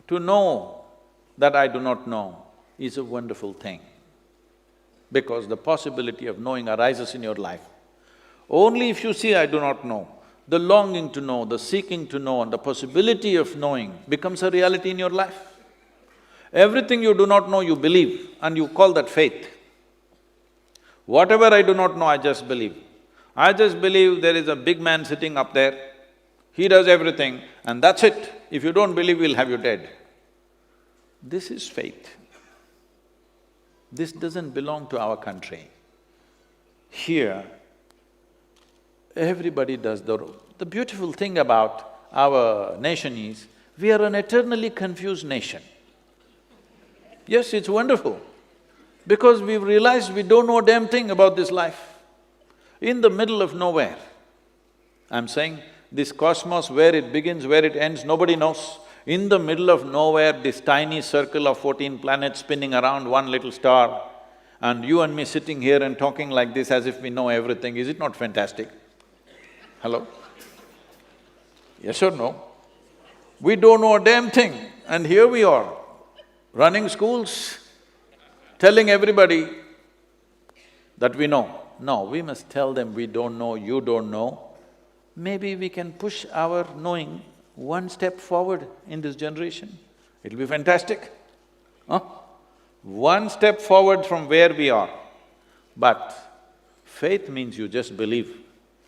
to know that I do not know is a wonderful thing, because the possibility of knowing arises in your life. Only if you see I do not know, the longing to know, the seeking to know, and the possibility of knowing becomes a reality in your life. Everything you do not know, you believe, and you call that faith. Whatever I do not know, I just believe. I just believe there is a big man sitting up there, he does everything, and that's it. If you don't believe, we'll have you dead. This is faith. This doesn't belong to our country. Here, everybody does the beautiful thing about our nation is, We are an eternally confused nation. Yes, it's wonderful, because we've realized we don't know a damn thing about this life. In the middle of nowhere, I'm saying this cosmos, where it begins, where it ends, nobody knows. In the middle of nowhere, this tiny circle of 14 planets spinning around one little star, and you and me sitting here and talking like this as if we know everything, is it not fantastic? Hello? Yes or no? We don't know a damn thing, and here we are, running schools, telling everybody that we know. No, we must tell them we don't know, you don't know. Maybe we can push our knowing one step forward in this generation. It'll be fantastic, huh? One step forward from where we are. But faith means you just believe.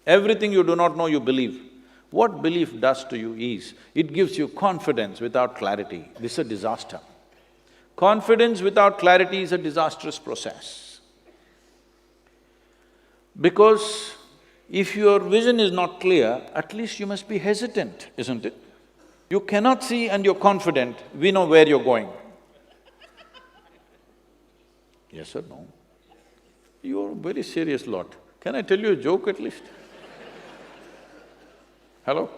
Everything you do not know, you believe. What belief does to you is, it gives you confidence without clarity. This is a disaster. Confidence without clarity is a disastrous process. Because if your vision is not clear, at least you must be hesitant, isn't it? You cannot see and you're confident, we know where you're going. Yes or no? You're a very serious lot. Can I tell you a joke at least? Hello?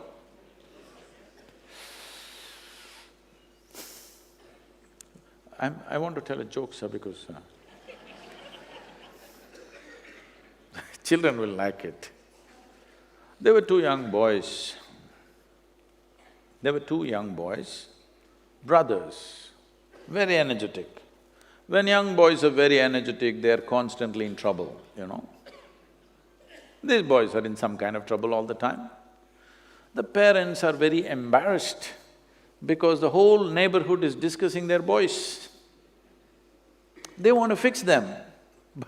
I want to tell a joke, sir, because children will like it. There were two young boys. Brothers, very energetic. When young boys are very energetic, they are constantly in trouble, you know. These boys are in some kind of trouble all the time. The parents are very embarrassed because the whole neighborhood is discussing their boys. They want to fix them,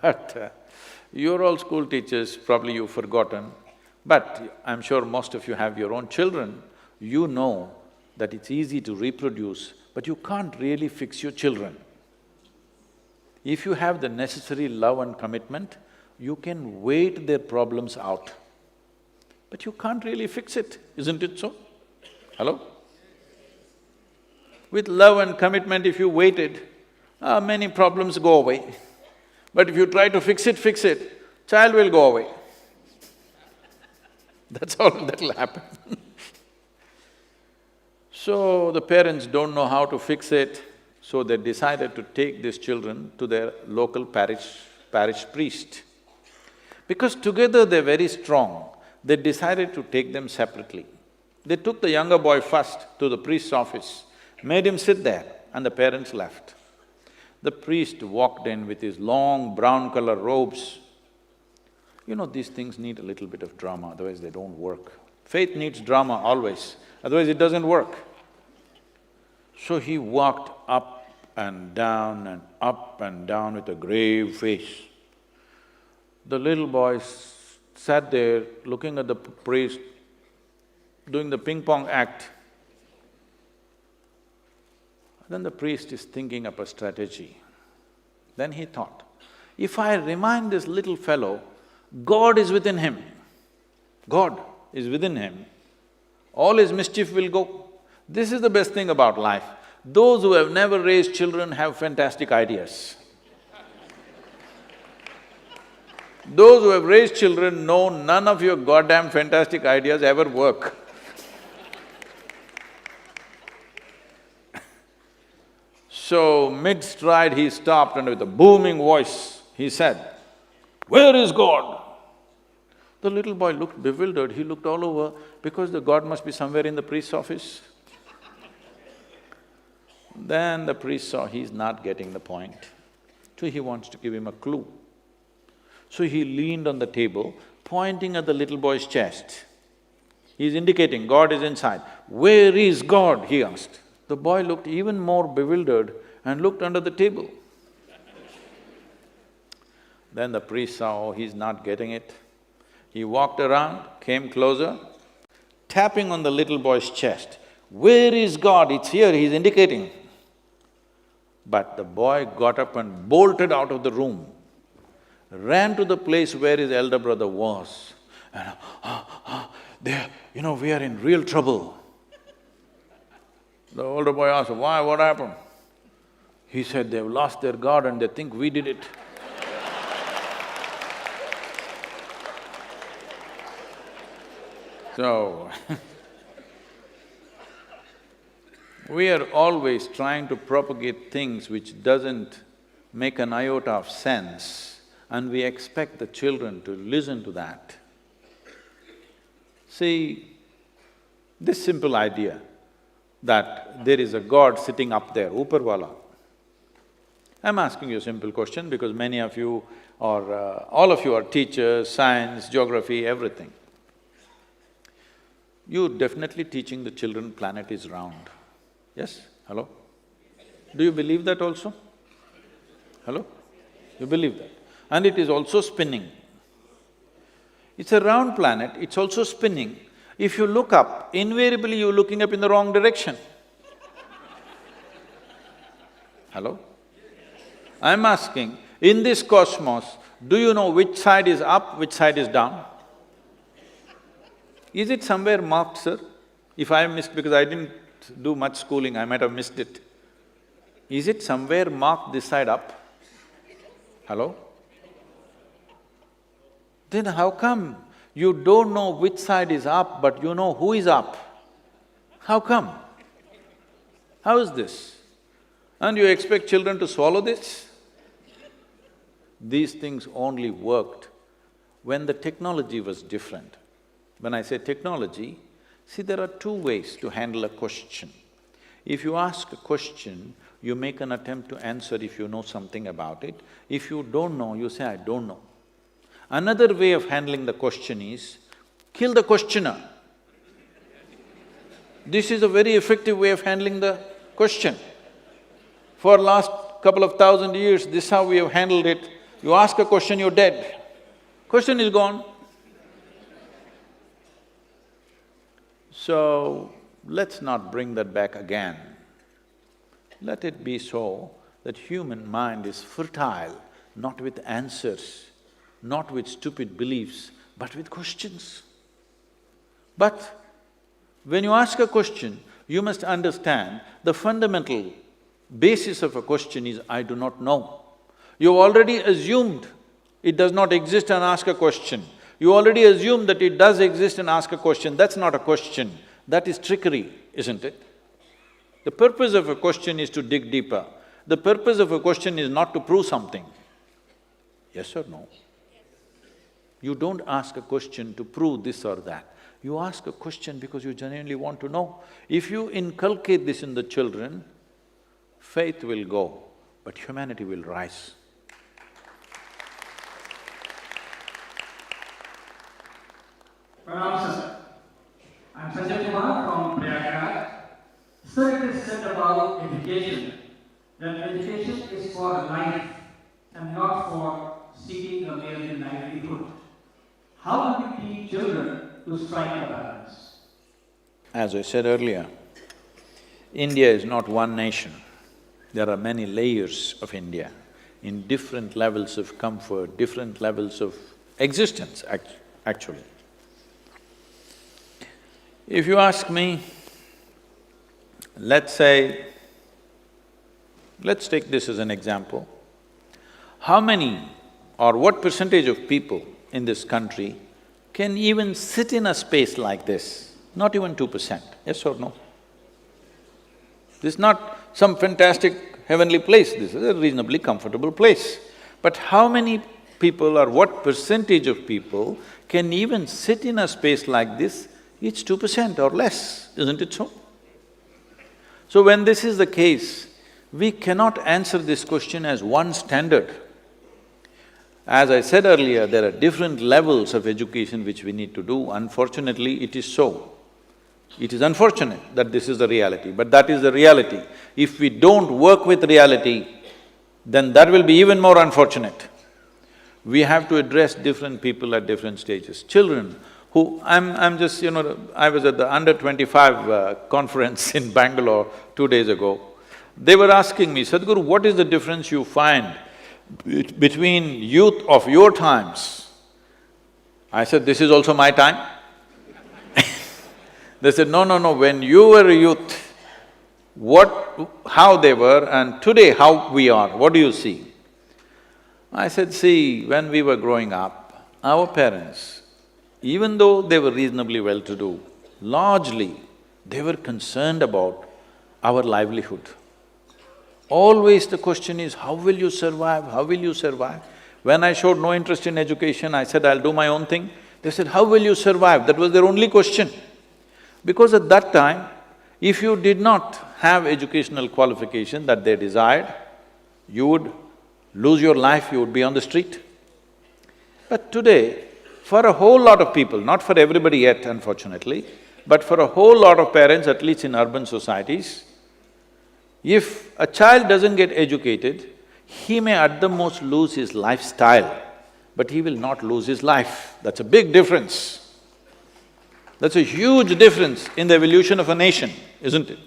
but you're all school teachers, probably you've forgotten, but I'm sure most of you have your own children. You know that it's easy to reproduce, but you can't really fix your children. If you have the necessary love and commitment, you can wait their problems out. But you can't really fix it, isn't it so? Hello? With love and commitment, if you waited, many problems go away. But if you try to fix it, child will go away. That's all that'll happen. So the parents don't know how to fix it, so they decided to take these children to their local parish priest. Because together they're very strong, they decided to take them separately. They took the younger boy first to the priest's office, made him sit there, and the parents left. The priest walked in with his long brown color robes. You know, these things need a little bit of drama, otherwise they don't work. Faith needs drama always, otherwise it doesn't work. So he walked up and down and up and down with a grave face. The little boy sat there looking at the priest doing the ping-pong act. Then the priest is thinking up a strategy. Then he thought, if I remind this little fellow, God is within him, God is within him, all his mischief will go. This is the best thing about life. Those who have never raised children have fantastic ideas. Those who have raised children know none of your goddamn fantastic ideas ever work. So, mid-stride he stopped and with a booming voice, he said, "Where is God?" The little boy looked bewildered, he looked all over because the God must be somewhere in the priest's office. Then the priest saw he's not getting the point, so he wants to give him a clue. So he leaned on the table, pointing at the little boy's chest. He's indicating, God is inside. "Where is God?" he asked. The boy looked even more bewildered and looked under the table. Then the priest saw, oh, he's not getting it. He walked around, came closer, tapping on the little boy's chest. "Where is God? It's here," he's indicating. But the boy got up and bolted out of the room, ran to the place where his elder brother was, and we are in real trouble. The older boy asked, why, what happened? He said, they've lost their God and they think we did it. So, we are always trying to propagate things which doesn't make an iota of sense, and we expect the children to listen to that. See, this simple idea that there is a God sitting up there, Uparwala. I'm asking you a simple question because many of you or all of you are teachers, science, geography, everything. You're definitely teaching the children planet is round. Yes? Hello? Do you believe that also? Hello? You believe that? And it is also spinning. It's a round planet, it's also spinning. If you look up, invariably you're looking up in the wrong direction. Hello? I'm asking, in this cosmos, do you know which side is up, which side is down? Is it somewhere marked, sir? If I missed, because I didn't do much schooling, I might have missed it. Is it somewhere marked this side up? Hello? Then how come you don't know which side is up, but you know who is up? How come? How is this? And you expect children to swallow this? These things only worked when the technology was different. When I say technology, see, there are two ways to handle a question. If you ask a question, you make an attempt to answer if you know something about it. If you don't know, you say, I don't know. Another way of handling the question is, kill the questioner. This is a very effective way of handling the question. For last couple of thousand years, this is how we have handled it. You ask a question, you're dead. Question is gone. So, let's not bring that back again. Let it be so that human mind is fertile, not with answers, not with stupid beliefs, but with questions. But when you ask a question, you must understand the fundamental basis of a question is, I do not know. You've already assumed it does not exist and ask a question. You already assume that it does exist and ask a question. That's not a question, that is trickery, isn't it? The purpose of a question is to dig deeper. The purpose of a question is not to prove something. Yes or no? You don't ask a question to prove this or that. You ask a question because you genuinely want to know. If you inculcate this in the children, faith will go, but humanity will rise. Pranam sir. I'm Sanjay Kumar from Prayagraj. Sir, it is said about education that education is for life and not for seeking a mere livelihood. How do we teach children to strike a balance? As I said earlier, India is not one nation. There are many layers of India in different levels of comfort, different levels of existence, actually. If you ask me, let's say, let's take this as an example. How many or what percentage of people in this country can even sit in a space like this? Not even 2%, yes or no? This is not some fantastic heavenly place, this is a reasonably comfortable place. But how many people or what percentage of people can even sit in a space like this? It's 2% or less, isn't it so? So when this is the case, we cannot answer this question as one standard. As I said earlier, there are different levels of education which we need to do. Unfortunately, it is so. It is unfortunate that this is the reality, but that is the reality. If we don't work with reality, then that will be even more unfortunate. We have to address different people at different stages. Children who… I'm just, I was at the under-25 conference in Bangalore 2 days ago. They were asking me, Sadhguru, what is the difference you find between youth of your times? I said, this is also my time. They said, no, when you were a youth, how they were and today how we are, what do you see? I said, see, when we were growing up, our parents, even though they were reasonably well-to-do, largely they were concerned about our livelihood. Always the question is, how will you survive, how will you survive? When I showed no interest in education, I said, I'll do my own thing. They said, how will you survive? That was their only question. Because at that time, if you did not have educational qualification that they desired, you would lose your life, you would be on the street. But today, for a whole lot of people, not for everybody yet unfortunately, but for a whole lot of parents, at least in urban societies, if a child doesn't get educated, he may at the most lose his lifestyle, but he will not lose his life. That's a big difference. That's a huge difference in the evolution of a nation, isn't it?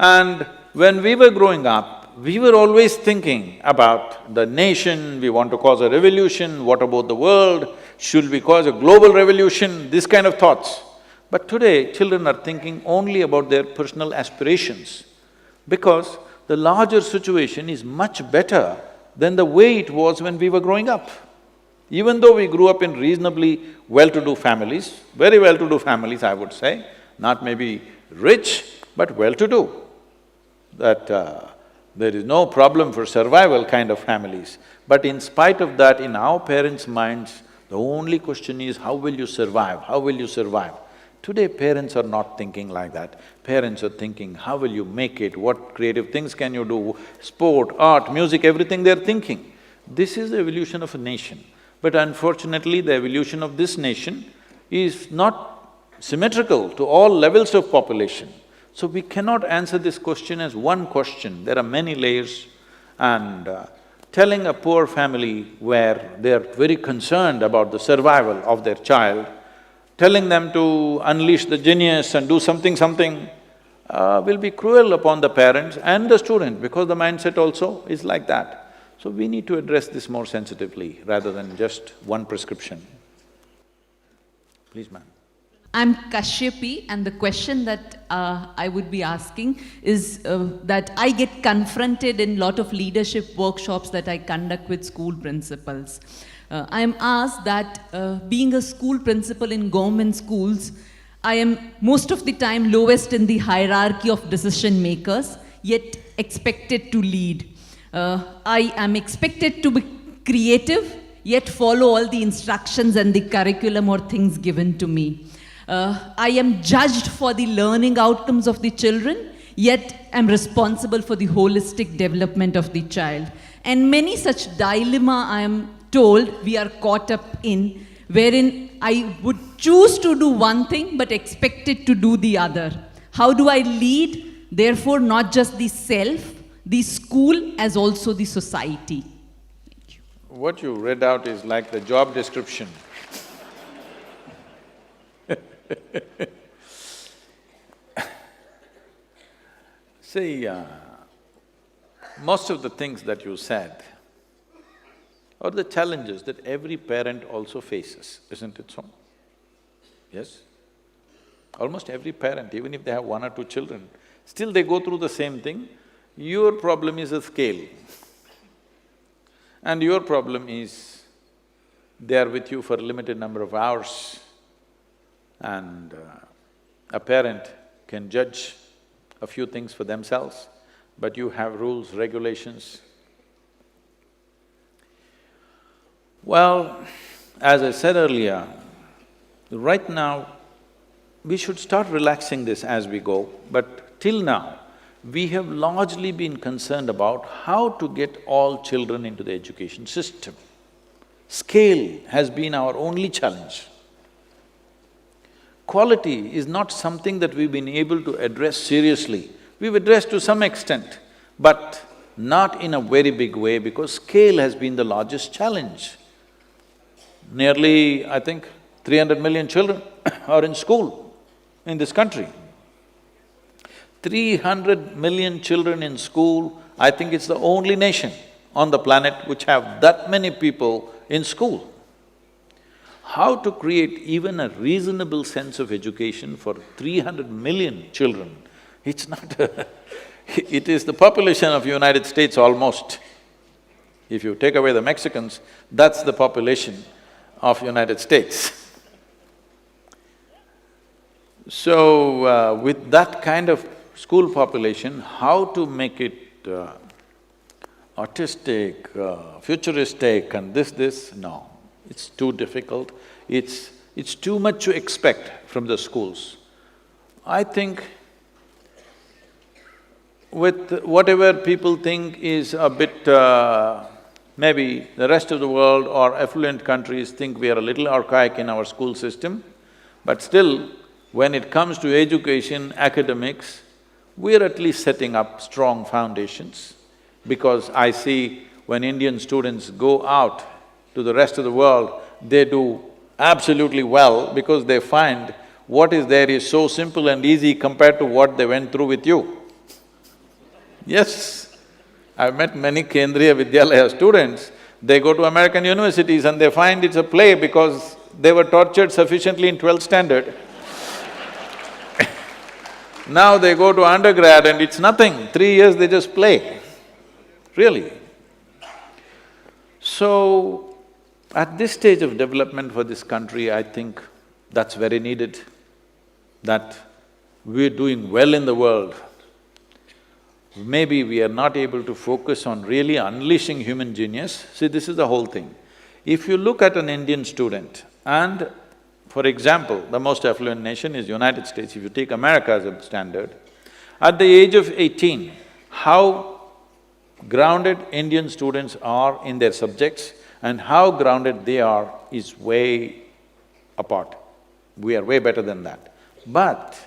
And when we were growing up, we were always thinking about the nation, we want to cause a revolution, what about the world, should we cause a global revolution, this kind of thoughts. But today, children are thinking only about their personal aspirations, because the larger situation is much better than the way it was when we were growing up. Even though we grew up in reasonably well-to-do families, very well-to-do families, I would say, not maybe rich, but well-to-do, that there is no problem for survival kind of families. But in spite of that, in our parents' minds, the only question is, how will you survive, how will you survive? Today, parents are not thinking like that. Parents are thinking, how will you make it, what creative things can you do, sport, art, music, everything they're thinking. This is the evolution of a nation. But unfortunately, the evolution of this nation is not symmetrical to all levels of population. So we cannot answer this question as one question, there are many layers. And telling a poor family where they're very concerned about the survival of their child, telling them to unleash the genius and do something will be cruel upon the parents and the student, because the mindset also is like that. So we need to address this more sensitively rather than just one prescription. Please, ma'am. I'm Kashyapi, and the question that I would be asking is that I get confronted in lot of leadership workshops that I conduct with school principals. I am asked that being a school principal in government schools, I am most of the time lowest in the hierarchy of decision makers, yet expected to lead. I am expected to be creative, yet follow all the instructions and the curriculum or things given to me. I am judged for the learning outcomes of the children, yet am responsible for the holistic development of the child. And many such dilemma I am told we are caught up in, wherein I would choose to do one thing but expected to do the other. How do I lead, therefore not just the self, the school as also the society? Thank you. What you read out is like the job description. See, most of the things that you said are the challenges that every parent also faces, isn't it so? Yes? Almost every parent, even if they have one or two children, still they go through the same thing. Your problem is a scale. And your problem is, they are with you for a limited number of hours, and a parent can judge a few things for themselves, but you have rules, regulations. Well, as I said earlier, right now, we should start relaxing this as we go, but till now, we have largely been concerned about how to get all children into the education system. Scale has been our only challenge. Quality is not something that we've been able to address seriously. We've addressed to some extent, but not in a very big way because scale has been the largest challenge. Nearly, I think, 300 million children are in school in this country. 300 million children in school, I think it's the only nation on the planet which have that many people in school. How to create even a reasonable sense of education for 300 million children It's not it is the population of United States almost. If you take away the Mexicans, that's the population of United States. So, with that kind of school population, how to make it artistic, futuristic and this, no. It's too difficult. It's too much to expect from the schools. I think with whatever people think is a bit… maybe the rest of the world or affluent countries think we are a little archaic in our school system, but still, when it comes to education, academics, we're at least setting up strong foundations. Because I see when Indian students go out to the rest of the world, they do absolutely well because they find what is there is so simple and easy compared to what they went through with you. Yes, I've met many Kendriya Vidyalaya students, they go to American universities and they find it's a play because they were tortured sufficiently in 12th standard. Now they go to undergrad and it's nothing, 3 years they just play, really. So, at this stage of development for this country, I think that's very needed, that we're doing well in the world. Maybe we are not able to focus on really unleashing human genius. See, this is the whole thing. If you look at an Indian student and, for example, the most affluent nation is United States, if you take America as a standard, at the age of 18, how grounded Indian students are in their subjects and how grounded they are is way apart. We are way better than that. But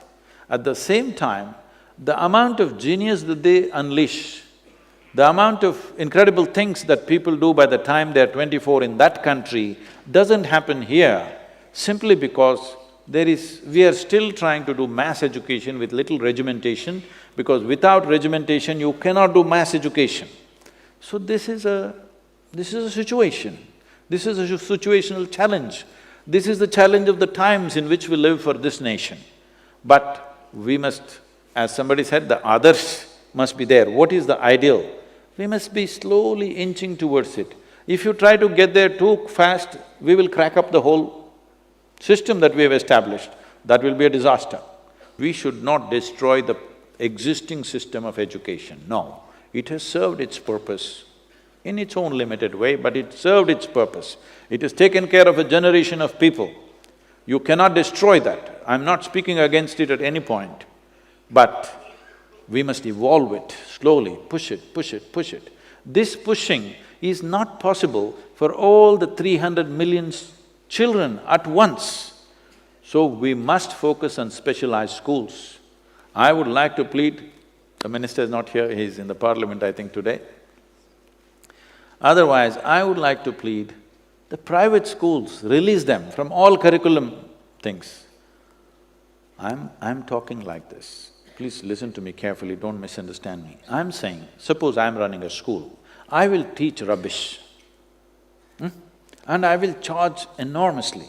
at the same time, the amount of genius that they unleash, the amount of incredible things that people do by the time they're 24 in that country doesn't happen here simply because we are still trying to do mass education with little regimentation, because without regimentation you cannot do mass education. So this is a situation, this is a situational challenge. This is the challenge of the times in which we live for this nation. But we must, as somebody said, the others must be there. What is the ideal? We must be slowly inching towards it. If you try to get there too fast, we will crack up the whole system that we have established. That will be a disaster. We should not destroy the existing system of education, no. It has served its purpose in its own limited way, but it served its purpose. It has taken care of a generation of people. You cannot destroy that. I'm not speaking against it at any point. But we must evolve it slowly, push it, push it, push it. This pushing is not possible for all the 300 million children at once. So we must focus on specialized schools. I would like to plead, the minister is not here, he's in the parliament I think today. Otherwise, I would like to plead, the private schools, release them from all curriculum things. I'm talking like this. Please listen to me carefully, don't misunderstand me. I'm saying, suppose I'm running a school, I will teach rubbish, and I will charge enormously.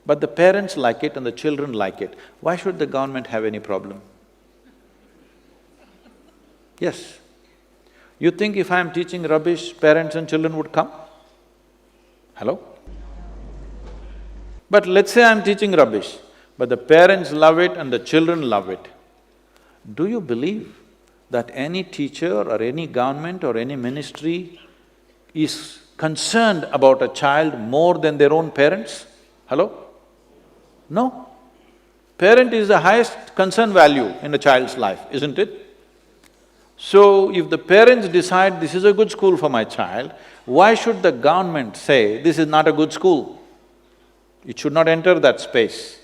But the parents like it and the children like it. Why should the government have any problem? Yes. You think if I'm teaching rubbish, parents and children would come? Hello? But let's say I'm teaching rubbish, but the parents love it and the children love it. Do you believe that any teacher or any government or any ministry is concerned about a child more than their own parents? Hello? No. Parent is the highest concern value in a child's life, isn't it? So, if the parents decide this is a good school for my child, why should the government say this is not a good school? It should not enter that space.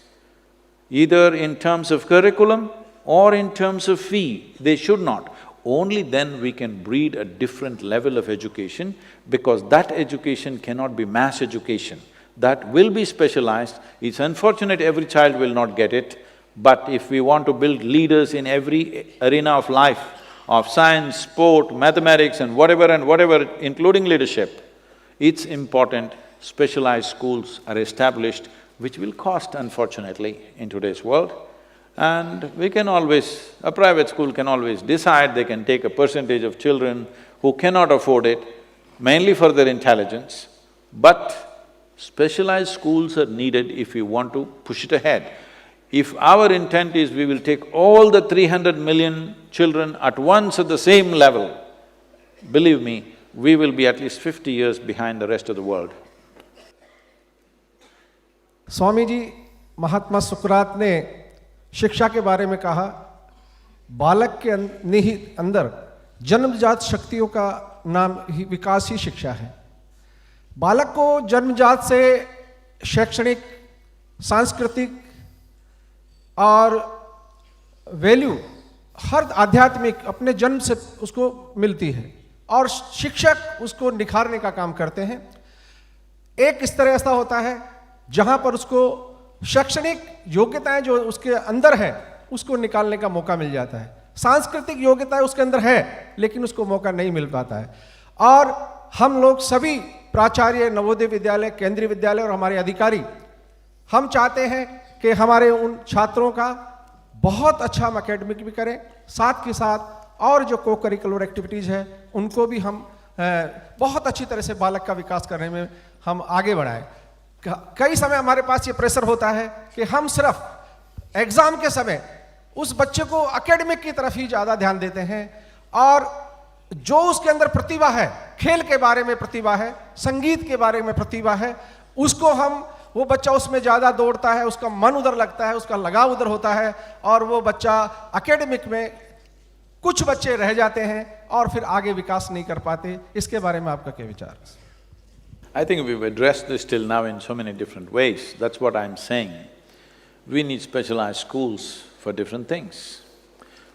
Either in terms of curriculum or in terms of fee, they should not. Only then we can breed a different level of education, because that education cannot be mass education. That will be specialized. It's unfortunate every child will not get it, but if we want to build leaders in every arena of life, of science, sport, mathematics and whatever, including leadership, it's important specialized schools are established, which will cost unfortunately in today's world. And we can always… a private school can always decide, they can take a percentage of children who cannot afford it, mainly for their intelligence, but specialized schools are needed if we want to push it ahead. If our intent is we will take all the 300 million children at once at the same level, believe me, we will be at least 50 years behind the rest of the world. Swami ji, महात्मा सुकरात ने शिक्षा के बारे में कहा, बालक के निहित अंदर जन्मजात शक्तियों का नाम ही विकास ही शिक्षा है। बालक को जन्मजात से शैक्षणिक, सांस्कृतिक और वैल्यू हर आध्यात्मिक अपने जन्म से उसको मिलती है और शिक्षक उसको निखारने का काम करते हैं। एक स्तर ऐसा होता है जहां पर उसको शैक्षणिक योग्यताएं जो उसके अंदर है उसको निकालने का मौका मिल जाता है, सांस्कृतिक योग्यताएं उसके अंदर है लेकिन उसको मौका नहीं मिल पाता है। और हम लोग सभी प्राचार्य, नवोदय विद्यालय, केंद्रीय विद्यालय और हमारे अधिकारी, हम चाहते हैं कि हमारे उन छात्रों का बहुत अच्छा हम एकेडमिक भी करें, साथ के साथ और जो को करिकुलर एक्टिविटीज़ है उनको भी हम बहुत अच्छी तरह से बालक का विकास करने में हम आगे बढ़ाएं। कई समय हमारे पास ये प्रेशर होता है कि हम सिर्फ एग्ज़ाम के समय उस बच्चे को एकेडमिक की तरफ ही ज़्यादा ध्यान देते हैं और जो उसके अंदर प्रतिभा है, खेल के बारे में प्रतिभा है, संगीत के बारे में प्रतिभा है, उसको हम वो बच्चा उसमें ज़्यादा दौड़ता है, उसका मन उधर लगता है, उसका लगाव उधर होता है और वो बच्चा एकेडमिक में कुछ बच्चे रह जाते हैं और फिर आगे विकास नहीं कर पाते। इसके बारे में आपका क्या विचार है? I think we've addressed this till now in so many different ways, that's what I'm saying. We need specialized schools for different things.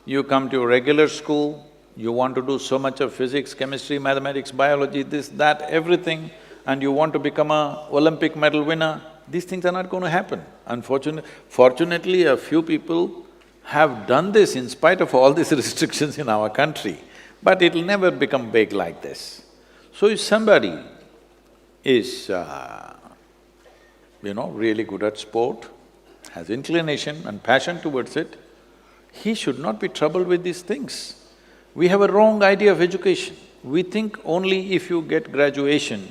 You come to a regular school, you want to do so much of physics, chemistry, mathematics, biology, this, that, everything, and you want to become an Olympic medal winner, these things are not going to happen. Fortunately, a few people have done this in spite of all these restrictions in our country, but it'll never become big like this. So if somebody is, really good at sport, has inclination and passion towards it, he should not be troubled with these things. We have a wrong idea of education. We think only if you get graduation,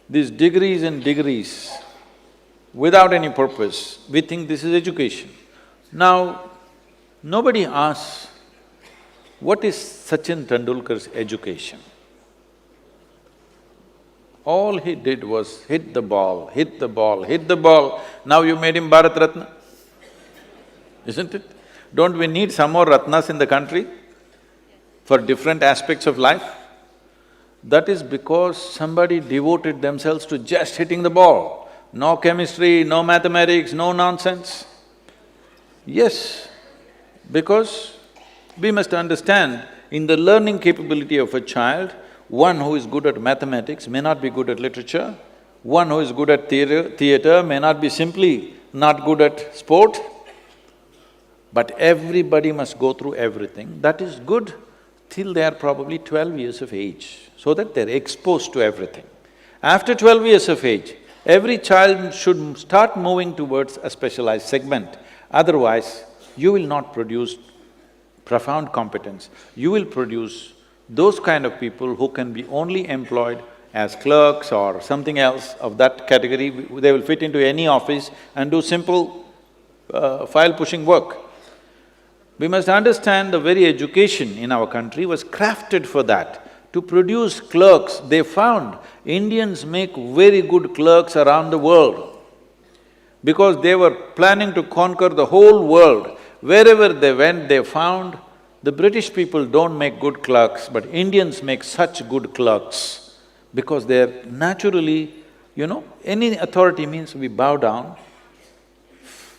these degrees and degrees, without any purpose, we think this is education. Now, nobody asks, what is Sachin Tendulkar's education? All he did was hit the ball, hit the ball, hit the ball. Now you made him Bharat Ratna, isn't it? Don't we need some more Ratnas in the country for different aspects of life? That is because somebody devoted themselves to just hitting the ball. No chemistry, no mathematics, no nonsense. Yes, because we must understand, in the learning capability of a child, one who is good at mathematics may not be good at literature, one who is good at theatre may not be simply not good at sport, but everybody must go through everything. That is good till they are probably 12 years of age, so that they're exposed to everything. After 12 years of age, every child should start moving towards a specialized segment. Otherwise, you will not produce profound competence. You will produce those kind of people who can be only employed as clerks or something else of that category. They will fit into any office and do simple file-pushing work. We must understand the very education in our country was crafted for that, to produce clerks. They found Indians make very good clerks around the world because they were planning to conquer the whole world. Wherever they went, they found the British people don't make good clerks, but Indians make such good clerks because they're naturally, any authority means we bow down.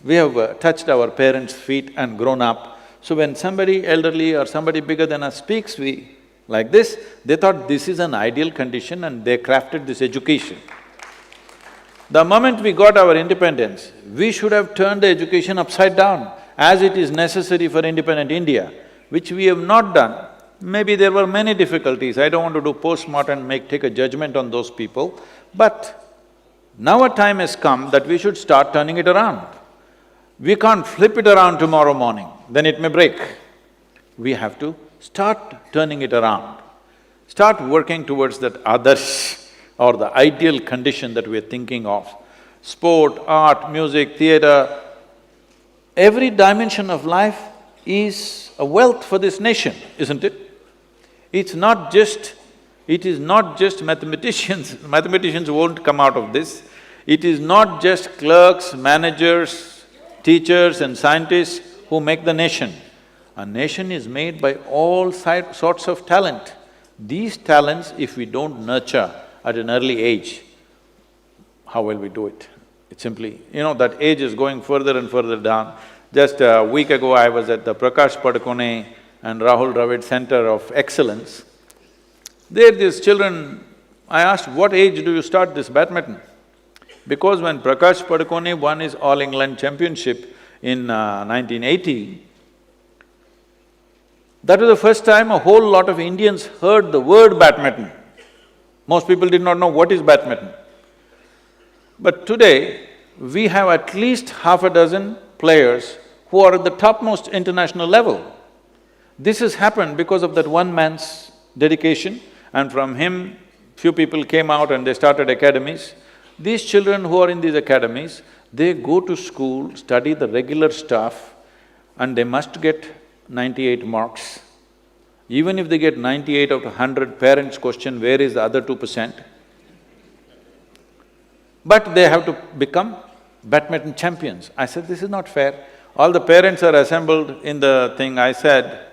We have touched our parents' feet and grown up. So when somebody elderly or somebody bigger than us speaks, we… like this, they thought this is an ideal condition and they crafted this education. The moment we got our independence, we should have turned the education upside down, as it is necessary for independent India, which we have not done. Maybe there were many difficulties, I don't want to do post-mortem and take a judgment on those people, but now a time has come that we should start turning it around. We can't flip it around tomorrow morning, then it may break. We have to start turning it around, start working towards that adarsh or the ideal condition that we're thinking of. Sport, art, music, theatre, every dimension of life is a wealth for this nation, isn't it? It is not just mathematicians, mathematicians won't come out of this. It is not just clerks, managers, teachers and scientists who make the nation. A nation is made by all sorts of talent. These talents, if we don't nurture at an early age, how will we do it? It's simply… that age is going further and further down. Just a week ago, I was at the Prakash Padukone and Rahul Dravid Center of Excellence. There, these children… I asked, what age do you start this badminton? Because when Prakash Padukone won his All England Championship in 1980, that was the first time a whole lot of Indians heard the word badminton. Most people did not know what is badminton. But today, we have at least half a dozen players who are at the topmost international level. This has happened because of that one man's dedication, and from him, few people came out and they started academies. These children who are in these academies, they go to school, study the regular stuff, and they must get 98 marks. Even if they get 98 out of 100, parents question, where is the other 2%? But they have to become badminton champions. I said, this is not fair. All the parents are assembled in the thing. I said,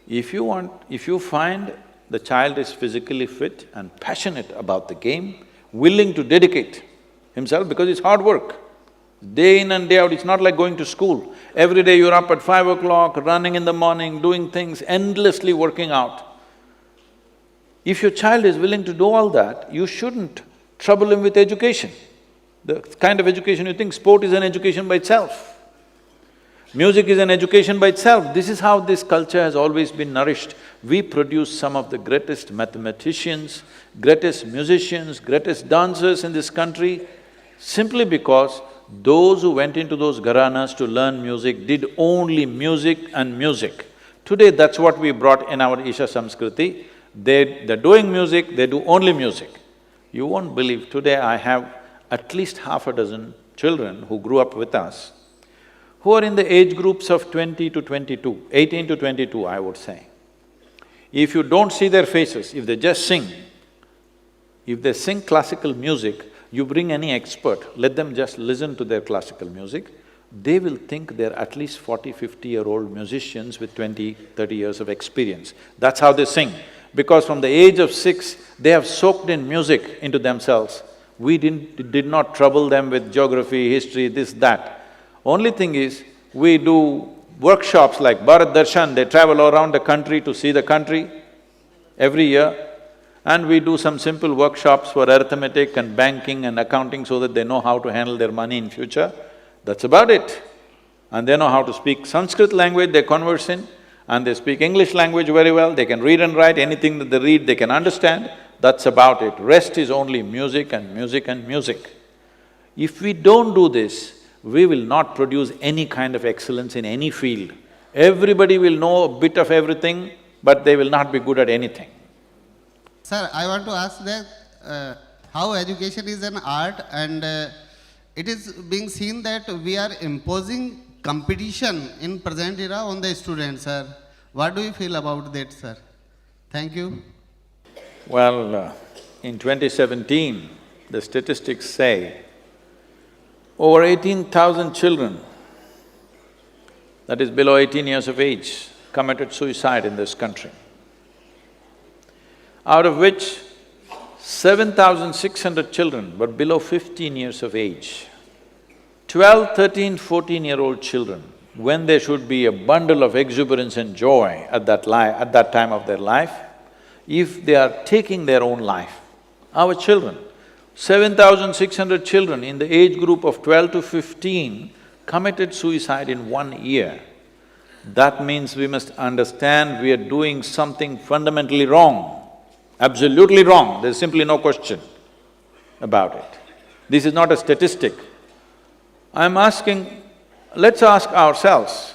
if you find the child is physically fit and passionate about the game, willing to dedicate himself, because it's hard work. Day in and day out, it's not like going to school. Every day you're up at 5 o'clock, running in the morning, doing things, endlessly working out. If your child is willing to do all that, you shouldn't trouble him with education. The kind of education you think, sport is an education by itself. Music is an education by itself. This is how this culture has always been nourished. We produce some of the greatest mathematicians, greatest musicians, greatest dancers in this country, simply because those who went into those gharanas to learn music did only music and music. Today, that's what we brought in our Isha Samskriti. They're doing music, they do only music. You won't believe, today I have at least half a dozen children who grew up with us, who are in the age groups of 20 to 22, 18 to 22, I would say. If you don't see their faces, if they just sing, if they sing classical music, you bring any expert, let them just listen to their classical music, they will think they're at least 40, 50-year-old musicians with 20, 30 years of experience. That's how they sing. Because from the age of 6, they have soaked in music into themselves. We did not trouble them with geography, history, this, that. Only thing is, we do workshops like Bharat Darshan, they travel around the country to see the country every year, and we do some simple workshops for arithmetic and banking and accounting so that they know how to handle their money in future. That's about it. And they know how to speak Sanskrit language, they converse in, and they speak English language very well, they can read and write, anything that they read, they can understand. That's about it. Rest is only music and music and music. If we don't do this, we will not produce any kind of excellence in any field. Everybody will know a bit of everything, but they will not be good at anything. Sir, I want to ask that how education is an art, and it is being seen that we are imposing competition in present era on the students, sir. What do you feel about that, sir? Thank you. Well, in 2017, the statistics say over 18,000 children, that is below 18 years of age, committed suicide in this country. Out of which 7,600 children were below 15 years of age. 12, 13, 14-year-old children, when they should be a bundle of exuberance and joy at that time of their life, if they are taking their own life, our children, 7,600 children in the age group of 12 to 15 committed suicide in 1 year. That means we must understand we are doing something fundamentally wrong. Absolutely wrong, there's simply no question about it. This is not a statistic. I'm asking let's ask ourselves,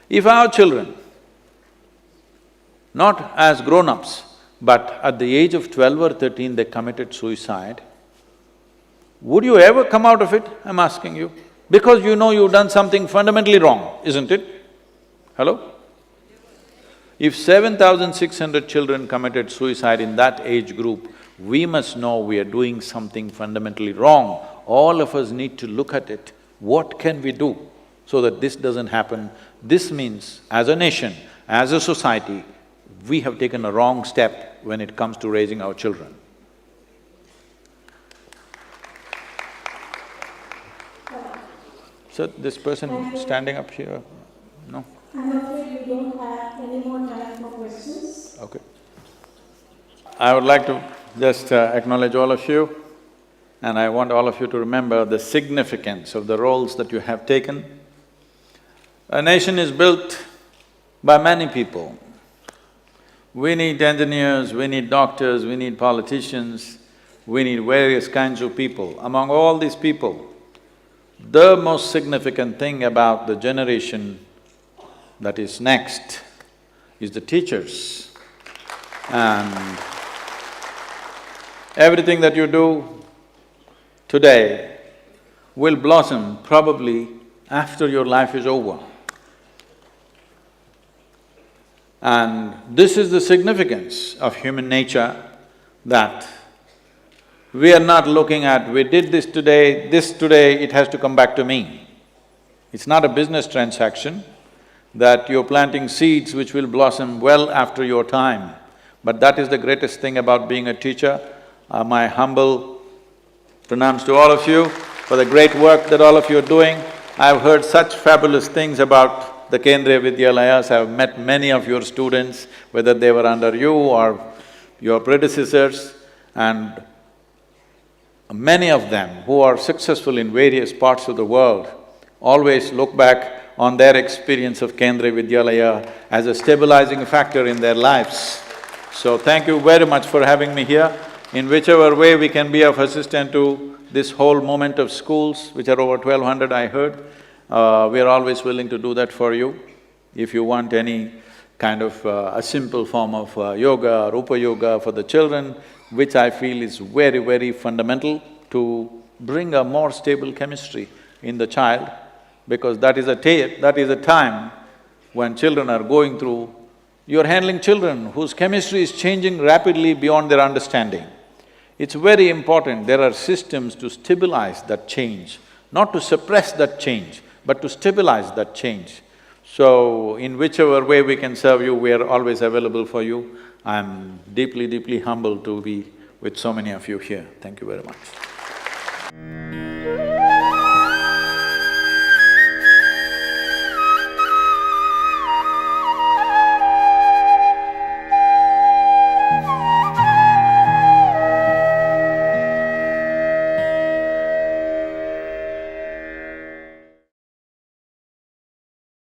if our children, not as grown-ups, but at the age of 12 or 13 they committed suicide, would you ever come out of it, I'm asking you? Because you know you've done something fundamentally wrong, isn't it? Hello? If 7,600 children committed suicide in that age group, we must know we are doing something fundamentally wrong. All of us need to look at it. What can we do so that this doesn't happen? This means, as a nation, as a society, we have taken a wrong step when it comes to raising our children. So, this person standing up here, no? I'm afraid we don't have any more time for questions. Okay. I would like to just acknowledge all of you, and I want all of you to remember the significance of the roles that you have taken. A nation is built by many people. We need engineers, we need doctors, we need politicians, we need various kinds of people. Among all these people, the most significant thing about the generation that is next is the teachers. And everything that you do today will blossom probably after your life is over. And this is the significance of human nature, that we are not looking at, we did this today, it has to come back to me. It's not a business transaction that you're planting seeds which will blossom well after your time. But that is the greatest thing about being a teacher. My humble pranams to all of you for the great work that all of you are doing. I've heard such fabulous things about the Kendriya Vidyalayas. I've met many of your students, whether they were under you or your predecessors, and many of them who are successful in various parts of the world always look back on their experience of Kendriya Vidyalaya as a stabilizing factor in their lives. So thank you very much for having me here. In whichever way we can be of assistance to this whole movement of schools, which are over 1,200 I heard, we are always willing to do that for you. If you want any kind of a simple form of yoga, Rupa Yoga for the children, which I feel is very, very fundamental to bring a more stable chemistry in the child, because that is a time when children are going through… You're handling children whose chemistry is changing rapidly beyond their understanding. It's very important, there are systems to stabilize that change, not to suppress that change, but to stabilize that change. So, in whichever way we can serve you, we are always available for you. I'm deeply, deeply humbled to be with so many of you here. Thank you very much.